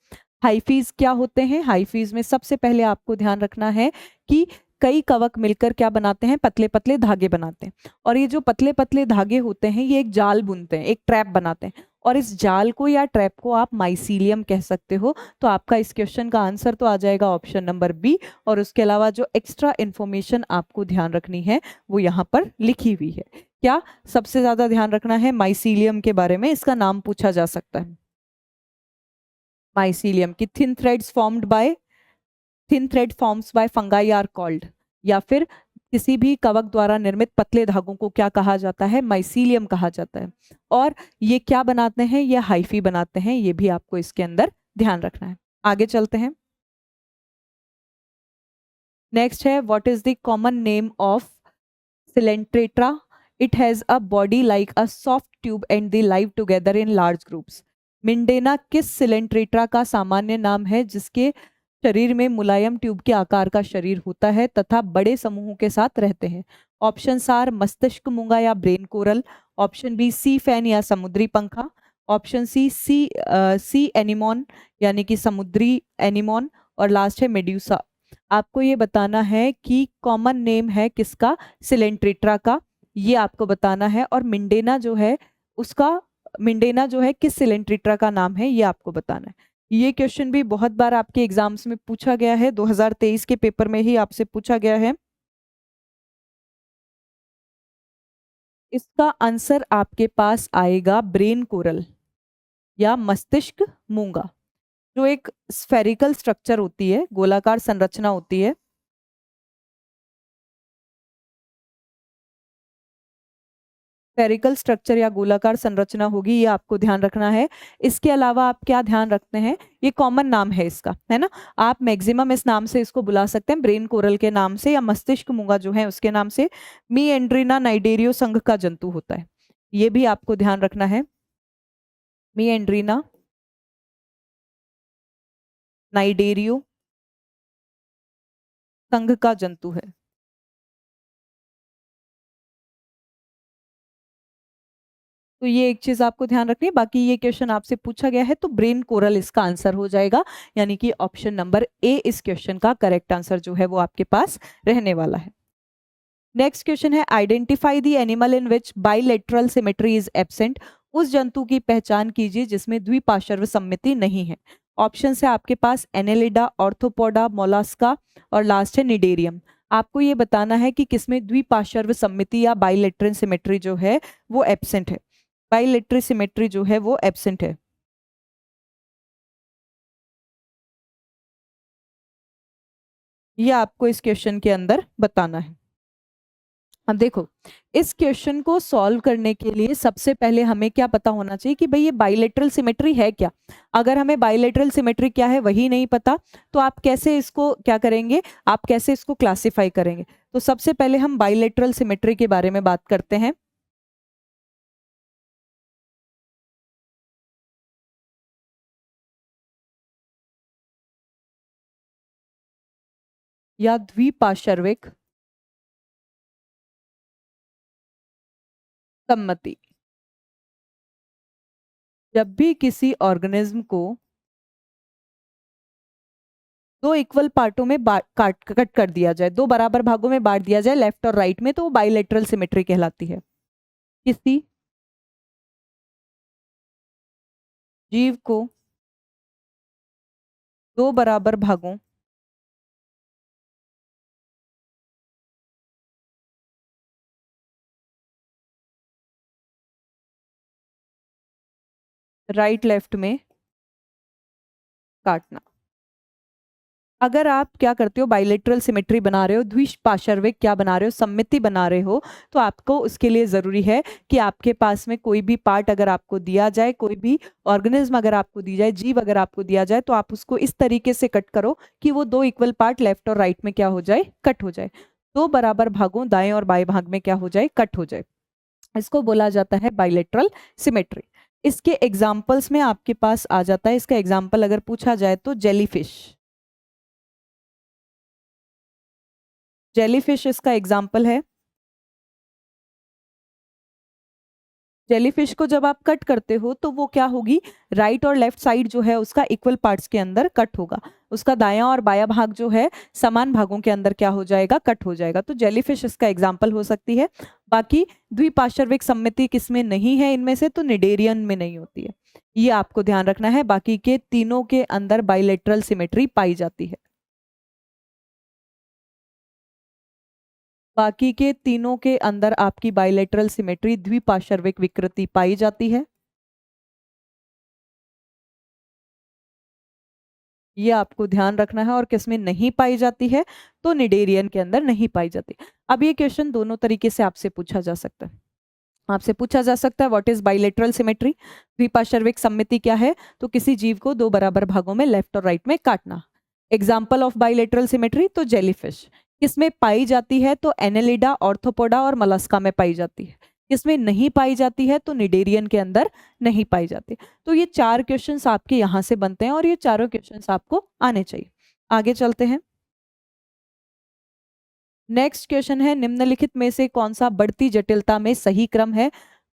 [SPEAKER 1] हाइफीज क्या होते हैं, हाइफीज में सबसे पहले आपको ध्यान रखना है कि कई कवक मिलकर क्या बनाते हैं, पतले पतले धागे बनाते हैं, और ये जो पतले पतले धागे होते हैं ये एक जाल बुनते हैं, एक ट्रैप बनाते हैं, और इस जाल को या ट्रैप को आप माइसीलियम कह सकते हो। तो आपका इस क्वेश्चन का आंसर तो आ जाएगा ऑप्शन नंबर बी। और उसके अलावा जो एक्स्ट्रा इन्फॉर्मेशन आपको ध्यान रखनी है वो यहाँ पर लिखी हुई है। क्या सबसे ज्यादा ध्यान रखना है माइसीलियम के बारे में, इसका नाम पूछा जा सकता है माइसीलियम की thin threads formed by, thin thread forms by fungi are called, या फिर किसी भी कवक द्वारा निर्मित पतले धागों को क्या कहा जाता है, माइसीलियम कहा जाता है। और ये क्या बनाते हैं, ये हाइफी बनाते हैं, ये भी आपको इसके अंदर ध्यान रखना है। आगे चलते हैं। नेक्स्ट है what is the common name of coelenterata, it has a body like a soft tube and they live together in large groups. मिंडेना किस सिलेंट्रेट्रा का सामान्य नाम है जिसके शरीर में मुलायम ट्यूब के आकार का शरीर होता है तथा बड़े समूहों के साथ रहते हैं। ऑप्शन आर मस्तिष्क मूंगा या brain coral, option B sea fan या समुद्री पंखा, ऑप्शन सी एनिमोन यानी कि समुद्री एनिमोन, और लास्ट है मेड्यूसा। आपको ये बताना है कि कॉमन नेम है किसका, सिलेंट्रेट्रा का, ये आपको बताना है। और मिंडेना जो है किस सिलेंट्रेट्रा का नाम है ये आपको बताना है। ये क्वेश्चन भी बहुत बार आपके एग्जाम्स में पूछा गया है, 2023 के पेपर में ही आपसे पूछा गया है। इसका आंसर आपके पास आएगा ब्रेन कोरल या मस्तिष्क मूंगा, जो एक स्फेरिकल स्ट्रक्चर होती है, गोलाकार संरचना होती है। स्फेरिकल स्ट्रक्चर या गोलाकार संरचना होगी, ये आपको ध्यान रखना है। इसके अलावा आप क्या ध्यान रखते हैं, ये कॉमन नाम है इसका, है ना, आप मैक्सिमम इस नाम से इसको बुला सकते हैं, ब्रेन कोरल के नाम से या मस्तिष्क मूंगा जो है उसके नाम से। मी एंड्रीना नाइडेरियो संघ का जंतु होता है, ये भी आपको ध्यान रखना है। मी एंड्रीना नाइडेरियो संघ का जंतु है। तो ये एक चीज आपको ध्यान रखनी है। बाकी ये क्वेश्चन आपसे पूछा गया है तो ब्रेन कोरल इसका आंसर हो जाएगा, यानी कि ऑप्शन नंबर ए इस क्वेश्चन का करेक्ट आंसर जो है वो आपके पास रहने वाला है। नेक्स्ट क्वेश्चन है identify the animal in which bilateral symmetry is absent. उस जंतु की पहचान कीजिए जिसमें द्विपार्श्व सममिति नहीं है। ऑप्शन है आपके पास एनेलिडा, ऑर्थोपोडा, मोलास्का और लास्ट है निडेरियम। आपको ये बताना है कि किसमें द्विपार्श्व सममिति या बाइलेटरल सिमेट्री जो है वो एब्सेंट है। बाइलेटरल सिमेट्री जो है वो एब्सेंट है। ये आपको इस क्वेश्चन के अंदर बताना है। अब देखो, इस क्वेश्चन को सॉल्व करने के लिए सबसे पहले हमें क्या पता होना चाहिए कि भाई ये बाइलेटरल सिमेट्री है क्या। अगर हमें बाइलेटरल सिमेट्री क्या है वही नहीं पता तो आप कैसे इसको क्या करेंगे, आप कैसे इसको क्लासिफाई करेंगे। तो सबसे पहले हम बाइलेटरल सिमेट्री के बारे में बात करते हैं। या द्विपार्श्विक सम्मति। जब भी किसी ऑर्गेनिज्म को दो इक्वल पार्टों में कट कर दिया जाए, दो बराबर भागों में बांट दिया जाए लेफ्ट और राइट में, तो वो बाइलेटरल सिमेट्री कहलाती है। किसी जीव को दो बराबर भागों राइट लेफ्ट में काटना। अगर आप क्या करते हो, बाइलेटरल सिमेट्री बना रहे हो, द्विपार्श्विक क्या बना रहे हो, सममिति बना रहे हो, तो आपको उसके लिए जरूरी है कि आपके पास में कोई भी पार्ट अगर आपको दिया जाए, कोई भी ऑर्गेनिज्म अगर आपको दी जाए, जीव अगर आपको दिया जाए, तो आप उसको इस तरीके से कट करो कि वो दो इक्वल पार्ट लेफ्ट और राइट में क्या हो जाए, कट हो जाए। दो बराबर भागों दाएं और बाएं भाग में क्या हो जाए, कट हो जाए। इसको बोला जाता है बाइलेटरल सिमेट्री। इसके एग्जाम्पल्स में आपके पास आ जाता है, इसका एग्जाम्पल अगर पूछा जाए तो जेलीफिश। जेलीफिश इसका एग्जाम्पल है। जेलीफिश को जब आप कट करते हो तो वो क्या होगी, राइट और लेफ्ट साइड जो है उसका इक्वल पार्ट्स के अंदर कट होगा, उसका दायां और बायां भाग जो है समान भागों के अंदर क्या हो जाएगा, कट हो जाएगा। तो जेलीफिश इसका एग्जाम्पल हो सकती है। बाकी द्विपार्श्विक सममिति किसमें नहीं है इनमें से, तो निडेरियन में नहीं होती है, ये आपको ध्यान रखना है। बाकी के तीनों के अंदर बाइलेटरल सिमेट्री पाई जाती है। बाकी के तीनों के अंदर आपकी बाइलेटरल सिमेट्री द्विपार्श्विक विकृति पाई जाती है। ये आपको ध्यान रखना है। और किसमें नहीं पाई जाती है, तो निडेरियन के अंदर नहीं पाई जाती। अब ये क्वेश्चन दोनों तरीके से आपसे पूछा जा सकता है। आपसे पूछा जा सकता है व्हाट इज बाइलेटरल सिमेट्री, द्विपार्श्विक सममिति क्या है, तो किसी जीव को दो बराबर भागों में लेफ्ट और राइट में काटना। एग्जाम्पल ऑफ बाइलेटरल सिमेट्री, तो जेलीफिश। किसमें पाई जाती है, तो एनेलिडा, ऑर्थोपोडा और मलस्का में पाई जाती है। किसमें नहीं पाई जाती है, तो निडेरियन के अंदर नहीं पाई जाती। तो ये चार क्वेश्चंस आपके यहाँ से बनते हैं और ये चारों क्वेश्चंस आपको आने चाहिए। आगे चलते हैं। नेक्स्ट क्वेश्चन है निम्नलिखित में से कौन सा बढ़ती जटिलता में सही क्रम है।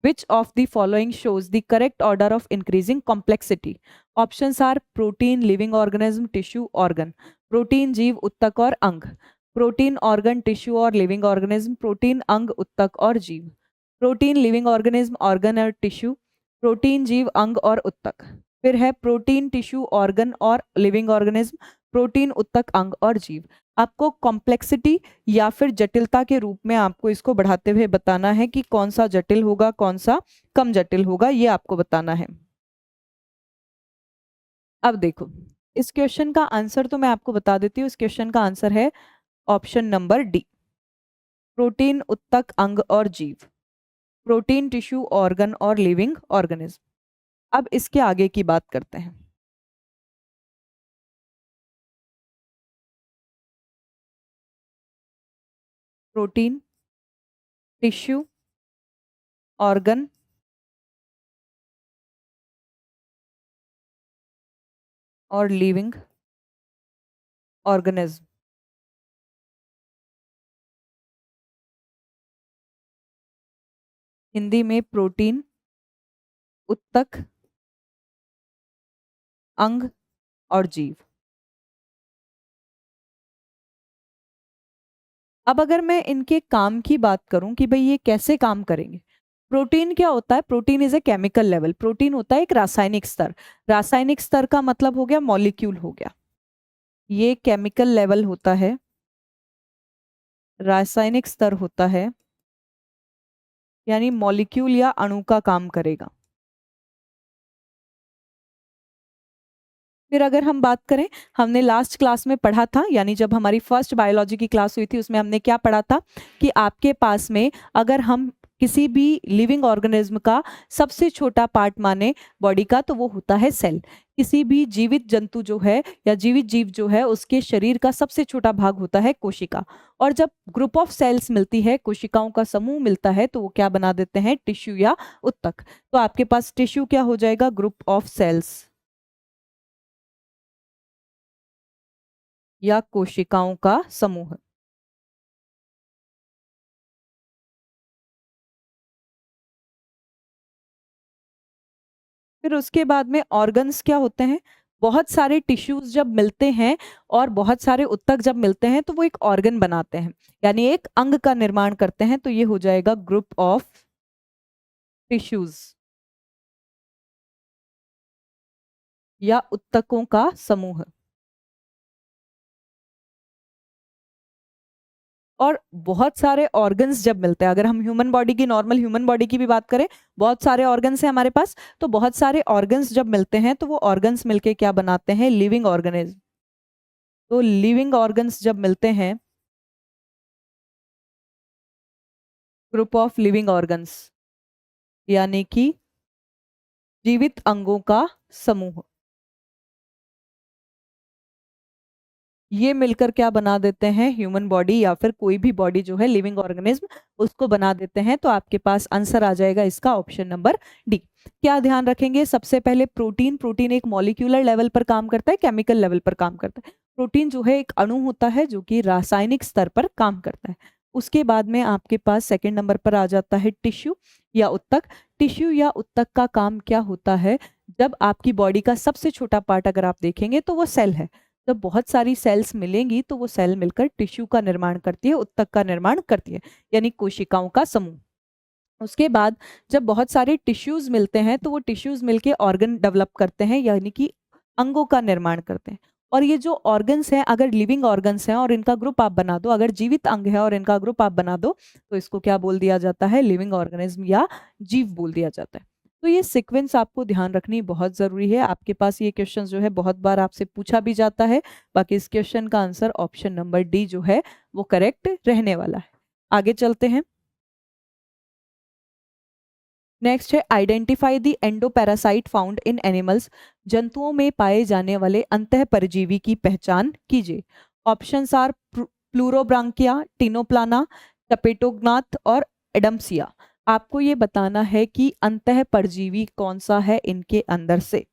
[SPEAKER 1] Which of the following shows the correct order of increasing complexity. Options are protein, living organism, tissue, organ. Protein, जीव, उत्तक और अंग। प्रोटीन, ऑर्गन, टिश्यू और लिविंग ऑर्गेनिज्म। प्रोटीन, अंग, उत्तक और जीव। प्रोटीन, लिविंग ऑर्गेनिज्म, ऑर्गन और टिश्यू। प्रोटीन, जीव, अंग और उत्तक। फिर है प्रोटीन, टिश्यू, ऑर्गन और लिविंग ऑर्गेनिज्म। प्रोटीन, उत्तक, अंग और जीव। आपको कॉम्प्लेक्सिटी या फिर जटिलता के रूप में आपको इसको बढ़ाते हुए बताना है कि कौन सा जटिल होगा, कौन सा कम जटिल होगा, ये आपको बताना है। अब देखो, इस क्वेश्चन का आंसर तो मैं आपको बता देती हूँ। इस क्वेश्चन का आंसर है ऑप्शन नंबर डी, प्रोटीन, उत्तक, अंग और जीव। प्रोटीन, टिश्यू, ऑर्गन और लिविंग ऑर्गेनिज्म। अब इसके आगे की बात करते हैं। प्रोटीन, टिश्यू, ऑर्गन और लिविंग ऑर्गेनिज्म। हिंदी में प्रोटीन, उत्तक, अंग और जीव। अब अगर मैं इनके काम की बात करूं कि भाई ये कैसे काम करेंगे, प्रोटीन क्या होता है? Protein is a chemical level. Protein होता है एक रासायनिक स्तर। रासायनिक स्तर का मतलब हो गया मॉलिक्यूल हो गया, ये केमिकल लेवल होता है, रासायनिक स्तर होता है, यानी मॉलिक्यूल या अणु का काम करेगा। फिर अगर हम बात करें, हमने लास्ट क्लास में पढ़ा था, यानी जब हमारी फर्स्ट बायोलॉजी की क्लास हुई थी उसमें हमने क्या पढ़ा था कि आपके पास में अगर हम किसी भी लिविंग ऑर्गेनिज्म का सबसे छोटा पार्ट माने बॉडी का, तो वो होता है सेल। किसी भी जीवित जंतु जो है या जीवित जीव जो है उसके शरीर का सबसे छोटा भाग होता है कोशिका। और जब ग्रुप ऑफ सेल्स मिलती है, कोशिकाओं का समूह मिलता है, तो वो क्या बना देते हैं? टिश्यू या उत्तक। तो आपके पास टिश्यू क्या हो जाएगा? ग्रुप ऑफ सेल्स या कोशिकाओं का समूह। फिर उसके बाद में ऑर्गन्स क्या होते हैं? बहुत सारे टिश्यूज जब मिलते हैं और बहुत सारे उत्तक जब मिलते हैं तो वो एक ऑर्गन बनाते हैं, यानी एक अंग का निर्माण करते हैं। तो ये हो जाएगा ग्रुप ऑफ टिश्यूज या उत्तकों का समूह। और बहुत सारे ऑर्गन्स जब मिलते हैं, अगर हम ह्यूमन बॉडी की, नॉर्मल ह्यूमन बॉडी की भी बात करें, बहुत सारे ऑर्गन्स हैं हमारे पास। तो बहुत सारे ऑर्गन्स जब मिलते हैं तो वो ऑर्गन्स मिलके क्या बनाते हैं? Living organism. तो लिविंग ऑर्गन्स जब मिलते हैं, ग्रुप ऑफ लिविंग ऑर्गन्स, यानी कि जीवित अंगों का समूह, ये मिलकर क्या बना देते हैं? ह्यूमन बॉडी या फिर कोई भी बॉडी जो है लिविंग ऑर्गेनिज्म, उसको बना देते हैं। तो आपके पास आंसर आ जाएगा इसका ऑप्शन नंबर डी। क्या ध्यान रखेंगे? सबसे पहले प्रोटीन, प्रोटीन एक मॉलिक्यूलर लेवल पर काम करता है, केमिकल लेवल पर काम करता है। प्रोटीन जो है एक अणु होता है जो कि रासायनिक स्तर पर काम करता है। उसके बाद में आपके पास सेकंड नंबर पर आ जाता है टिश्यू या उत्तक। टिश्यू या उत्तक का काम क्या होता है? जब आपकी बॉडी का सबसे छोटा पार्ट अगर आप देखेंगे तो वो सेल है। जब बहुत सारी सेल्स मिलेंगी तो वो सेल मिलकर टिश्यू का निर्माण करती है, उत्तक का निर्माण करती है, यानी कोशिकाओं का समूह। उसके बाद जब बहुत सारे टिश्यूज मिलते हैं तो वो टिश्यूज मिलके ऑर्गन डेवलप करते हैं, यानी कि अंगों का निर्माण करते हैं। और ये जो ऑर्गन्स हैं, अगर लिविंग ऑर्गन्स हैं और इनका ग्रुप आप बना दो, अगर जीवित अंग है और इनका ग्रुप आप बना दो, तो इसको क्या बोल दिया जाता है? लिविंग ऑर्गेनिज्म या जीव बोल दिया जाता है। तो ये सीक्वेंस आपको ध्यान रखनी बहुत जरूरी है। आपके पास ये क्वेश्चन जो है बहुत बार आपसे पूछा भी जाता है। बाकी इस क्वेश्चन का आंसर ऑप्शन नंबर डी जो है वो करेक्ट रहने वाला है। आगे चलते हैं। नेक्स्ट है identify the endoparasite found in animals. जंतुओं में पाए जाने वाले अंतः परजीवी की पहचान कीजिए। ऑप्शंस आर प्लूरोब्रांकिया, टिनोप्लाना, टपेटोग्नाथ और एडम्सिया। आपको ये बताना है कि अंतः परजीवी कौन सा है इनके अंदर से।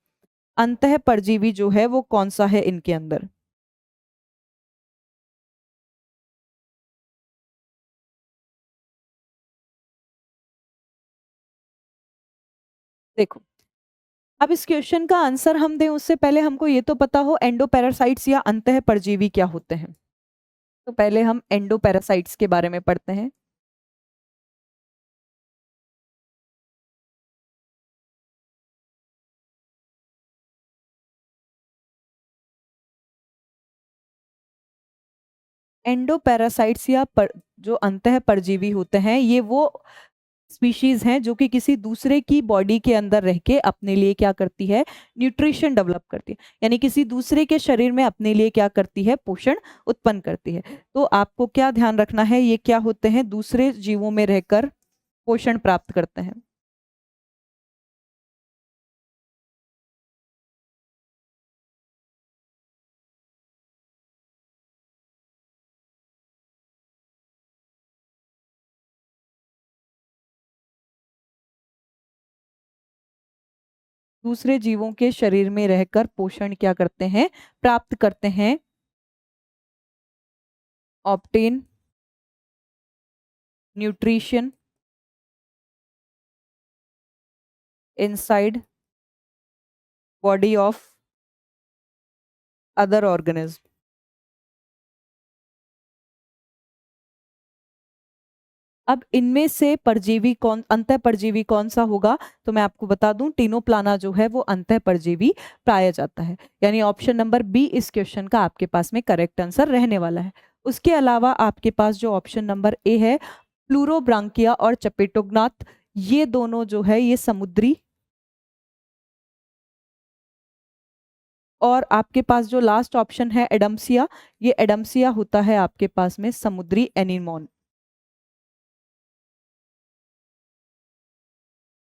[SPEAKER 1] अंतः परजीवी जो है वो कौन सा है इनके अंदर? देखो, अब इस क्वेश्चन का आंसर हम दें उससे पहले हमको ये तो पता हो एंडोपैरासाइट्स या अंतः परजीवी क्या होते हैं। तो पहले हम एंडोपैरासाइट्स के बारे में पढ़ते हैं। एंडोपैरासाइट्स या जो अंतः परजीवी होते हैं, ये वो स्पीशीज हैं जो कि किसी दूसरे की बॉडी के अंदर रह के अपने लिए क्या करती है? न्यूट्रिशन डेवलप करती है, यानी किसी दूसरे के शरीर में अपने लिए क्या करती है? पोषण उत्पन्न करती है। तो आपको क्या ध्यान रखना है? ये क्या होते हैं? दूसरे जीवों में रहकर पोषण प्राप्त करते हैं। दूसरे जीवों के शरीर में रहकर पोषण क्या करते हैं? प्राप्त करते हैं। Obtain nutrition inside body of other organism. अब इनमें से परजीवी कौन, अंतः परजीवी कौन सा होगा? तो मैं आपको बता दूं, टिनोप्लाना जो है वो अंतः परजीवी पाया जाता है, यानी ऑप्शन नंबर बी इस क्वेश्चन का आपके पास में करेक्ट आंसर रहने वाला है। उसके अलावा आपके पास जो ऑप्शन नंबर ए है, प्लूरोब्रांकिया और चपेटोग्नाथ, ये दोनों जो है ये समुद्री, और आपके पास जो लास्ट ऑप्शन है एडम्सिया, ये एडम्सिया होता है आपके पास में समुद्री एनीमोन।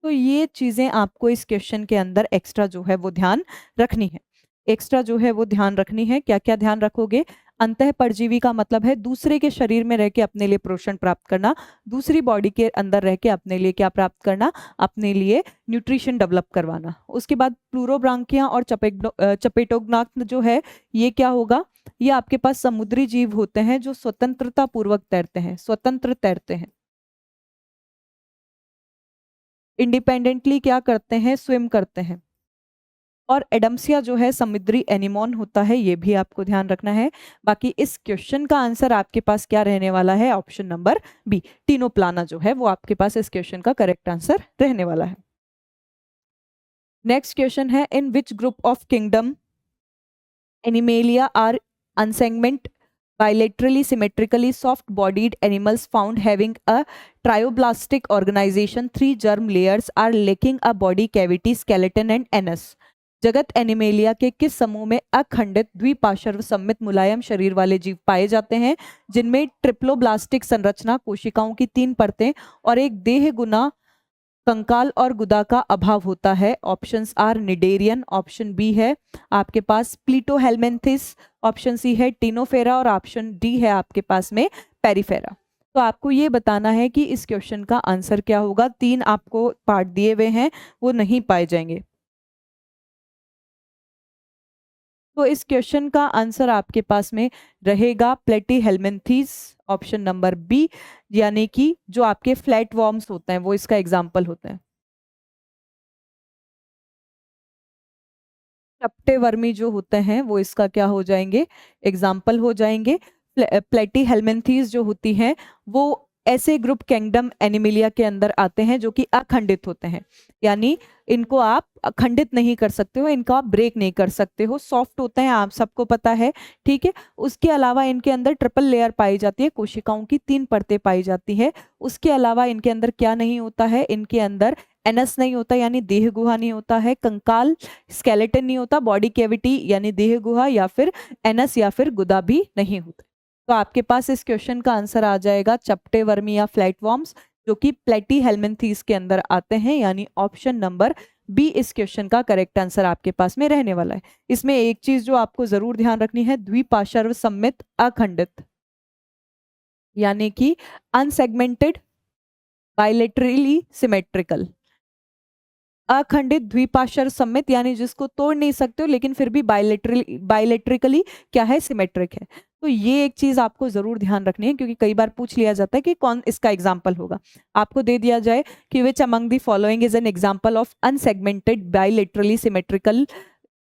[SPEAKER 1] तो ये चीजें आपको इस क्वेश्चन के अंदर एक्स्ट्रा जो है वो ध्यान रखनी है। एक्स्ट्रा जो है वो ध्यान रखनी है, क्या क्या ध्यान रखोगे? अंतः परजीवी का मतलब है दूसरे के शरीर में रह के अपने लिए पोषण प्राप्त करना, दूसरी बॉडी के अंदर रह के अपने लिए क्या प्राप्त करना? अपने लिए न्यूट्रिशन डेवलप करवाना। उसके बाद प्लूरोब्रांकिया और चपेटोग्नाथ जो है ये क्या होगा? ये आपके पास समुद्री जीव होते हैं जो स्वतंत्रता पूर्वक तैरते हैं, स्वतंत्र तैरते हैं, इंडिपेंडेंटली क्या करते हैं? स्विम करते हैं। और एडम्सिया जो है समुद्री एनिमोन होता है, ये भी आपको ध्यान रखना है। बाकी इस क्वेश्चन का आंसर आपके पास क्या रहने वाला है? ऑप्शन नंबर बी, टिनोप्लाना जो है वो आपके पास इस क्वेश्चन का करेक्ट आंसर रहने वाला है। नेक्स्ट क्वेश्चन है, in which group of kingdom animalia are unsegment bilaterally symmetrically soft bodied animals found having a trioblastic organization, 3 germ layers are lacking a body cavity, skeleton and anus। जगत animalia के किस समूह में अखंडित द्विपार्श्व सममित मुलायम शरीर वाले जीव पाए जाते हैं जिनमें ट्रिप्लोब्लास्टिक संरचना, कोशिकाओं की 3 परतें और एक देह गुना कंकाल और गुदा का अभाव होता है? Options are cnidarian, option B है आपके पास प्लीटोहेल्मिन्थिस, ऑप्शन सी है टिनोफेरा और ऑप्शन डी है आपके पास में पेरिफेरा। तो आपको ये बताना है कि इस क्वेश्चन का आंसर क्या होगा। 3 आपको पार्ट दिए हुए हैं, वो नहीं पाए जाएंगे। तो इस क्वेश्चन का आंसर आपके पास में रहेगा प्लेटीहेल्मिन्थीस, ऑप्शन नंबर बी, यानी कि जो आपके फ्लैट वॉर्म्स होते हैं वो इसका एग्जाम्पल होते हैं। चपटे वर्मी जो होते हैं वो इसका क्या हो जाएंगे? एग्जाम्पल हो जाएंगे। प्लेटीहेल्मिन्थीस जो होती हैं वो ऐसे ग्रुप किंगडम एनिमिलिया के अंदर आते हैं जो कि अखंडित होते हैं, यानी इनको आप अखंडित नहीं कर सकते हो, इनको आप ब्रेक नहीं कर सकते हो, सॉफ्ट होते हैं, आप सबको पता है, ठीक है। उसके अलावा इनके अंदर ट्रिपल लेयर पाई जाती है, कोशिकाओं की 3 परतें पाई जाती है। उसके अलावा इनके अंदर क्या नहीं होता है? इनके अंदर एनस नहीं होता, यानी देह गुहा नहीं होता है, कंकाल स्केलेटन नहीं होता, बॉडी कैविटी यानी देह गुहा या फिर एनस या फिर गुदा भी नहीं होता। तो आपके पास इस क्वेश्चन का आंसर आ जाएगा चपटे वर्मी या फ्लैट वॉर्म्स, जो कि प्लेटीहेल्मिन्थीस के अंदर आते हैं, यानी ऑप्शन नंबर बी इस क्वेश्चन का करेक्ट आंसर आपके पास में रहने वाला है। इसमें एक चीज जो आपको जरूर ध्यान रखनी है, द्विपार्श्व सममित अखंडित, यानी कि अनसेगमेंटेड बाइलेटरली सिमेट्रिकल। अखंडित द्विपार्श्व सममित यानी जिसको तोड़ नहीं सकते हो लेकिन फिर भी बाइलेट्रिकली क्या है? सिमेट्रिक है। तो ये एक चीज आपको जरूर ध्यान रखनी है, क्योंकि कई बार पूछ लिया जाता है कि कौन इसका एग्जाम्पल होगा। आपको दे दिया जाए कि which among the following is an example of unsegmented bilaterally symmetrical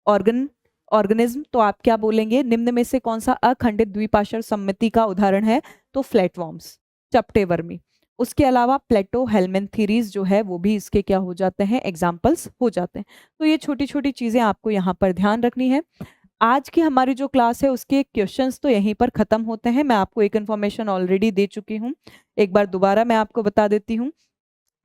[SPEAKER 1] organism, तो आप क्या बोलेंगे? निम्न में से कौन सा अखंडित द्विपार्श्व सममिति का उदाहरण है? तो फ्लैट वॉर्म्स, चपटे वर्मी। उसके अलावा प्लेटोहेल्मिन्थीस जो है वो भी इसके क्या हो जाते हैं? एग्जाम्पल्स हो जाते हैं। तो ये छोटी छोटी चीजें आपको यहाँ पर ध्यान रखनी है। आज की हमारी जो क्लास है उसके क्वेश्चंस तो यहीं पर खत्म होते हैं। मैं आपको एक इन्फॉर्मेशन ऑलरेडी दे चुकी हूँ, एक बार दोबारा मैं आपको बता देती हूँ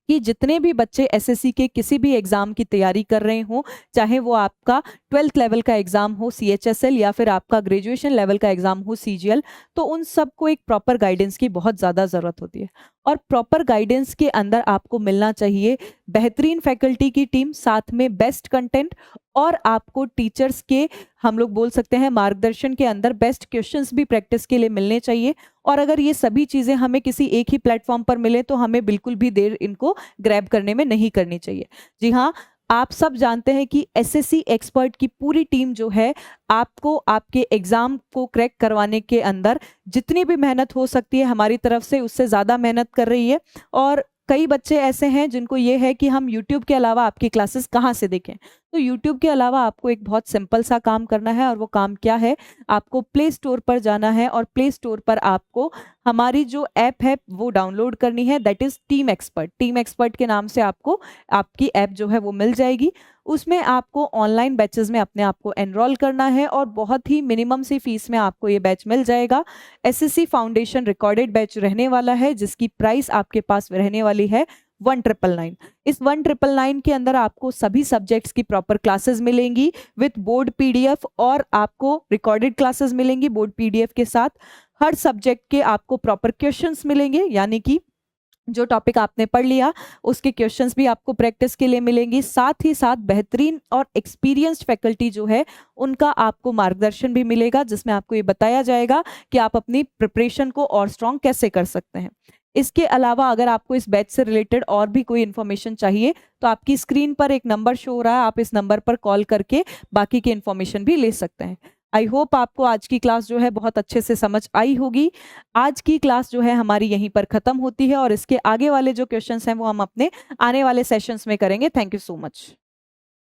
[SPEAKER 1] कि जितने भी बच्चे एसएससी के किसी भी एग्जाम की तैयारी कर रहे हो, चाहे वो आपका 12th लेवल का एग्जाम हो सीएचएसएल या फिर आपका ग्रेजुएशन लेवल का एग्जाम हो सीजीएल, तो उन सबको एक प्रॉपर गाइडेंस की बहुत ज़्यादा ज़रूरत होती है। और प्रॉपर गाइडेंस के अंदर आपको मिलना चाहिए बेहतरीन फैकल्टी की टीम, साथ में बेस्ट कंटेंट, और आपको टीचर्स के, हम लोग बोल सकते हैं मार्गदर्शन के अंदर बेस्ट क्वेश्चंस भी प्रैक्टिस के लिए मिलने चाहिए। और अगर ये सभी चीज़ें हमें किसी एक ही प्लेटफॉर्म पर मिले तो हमें बिल्कुल भी देर इनको ग्रैब करने में नहीं करनी चाहिए। जी हाँ, आप सब जानते हैं कि एसएससी एक्सपर्ट की पूरी टीम जो है आपको आपके एग्जाम को क्रैक करवाने के अंदर जितनी भी मेहनत हो सकती है हमारी तरफ से उससे ज़्यादा मेहनत कर रही है। और कई बच्चे ऐसे हैं जिनको ये है कि हम YouTube के अलावा आपकी क्लासेस कहाँ से देखें, तो यूट्यूब के अलावा आपको एक बहुत सिंपल सा काम करना है, और वो काम क्या है, आपको प्ले स्टोर पर जाना है और प्ले स्टोर पर आपको हमारी जो ऐप है वो डाउनलोड करनी है, that is team expert. Team expert के नाम से आपको आपकी ऐप जो है वो मिल जाएगी। उसमें आपको ऑनलाइन बैचेस में अपने आप को एनरोल करना है और बहुत ही मिनिमम सी फीस में आपको ये बैच मिल जाएगा। एसएससी फाउंडेशन रिकॉर्डेड बैच रहने वाला है, जिसकी प्राइस आपके पास रहने वाली है 1999। इस 1999 के अंदर आपको सभी सब्जेक्ट्स की प्रॉपर क्लासेस मिलेंगी विथ बोर्ड पीडीएफ, और आपको रिकॉर्डेड क्लासेस मिलेंगी बोर्ड पीडीएफ के साथ। हर सब्जेक्ट के आपको प्रॉपर क्वेश्चंस मिलेंगे, यानी कि जो टॉपिक आपने पढ़ लिया उसके क्वेश्चंस भी आपको प्रैक्टिस के लिए मिलेंगी। साथ ही साथ बेहतरीन और एक्सपीरियंस्ड फैकल्टी जो है उनका आपको मार्गदर्शन भी मिलेगा, जिसमें आपको ये बताया जाएगा कि आप अपनी प्रिपरेशन को और स्ट्रॉन्ग कैसे कर सकते हैं। इसके अलावा अगर आपको इस बैच से रिलेटेड और भी कोई इन्फॉर्मेशन चाहिए तो आपकी स्क्रीन पर एक नंबर शो हो रहा है, आप इस नंबर पर कॉल करके बाकी की इन्फॉर्मेशन भी ले सकते हैं। आई होप आपको आज की क्लास जो है बहुत अच्छे से समझ आई होगी। आज की क्लास जो है हमारी यहीं पर खत्म होती है, और इसके आगे वाले जो क्वेश्चंस हैं वो हम अपने आने वाले सेशंस में करेंगे। Thank you so much.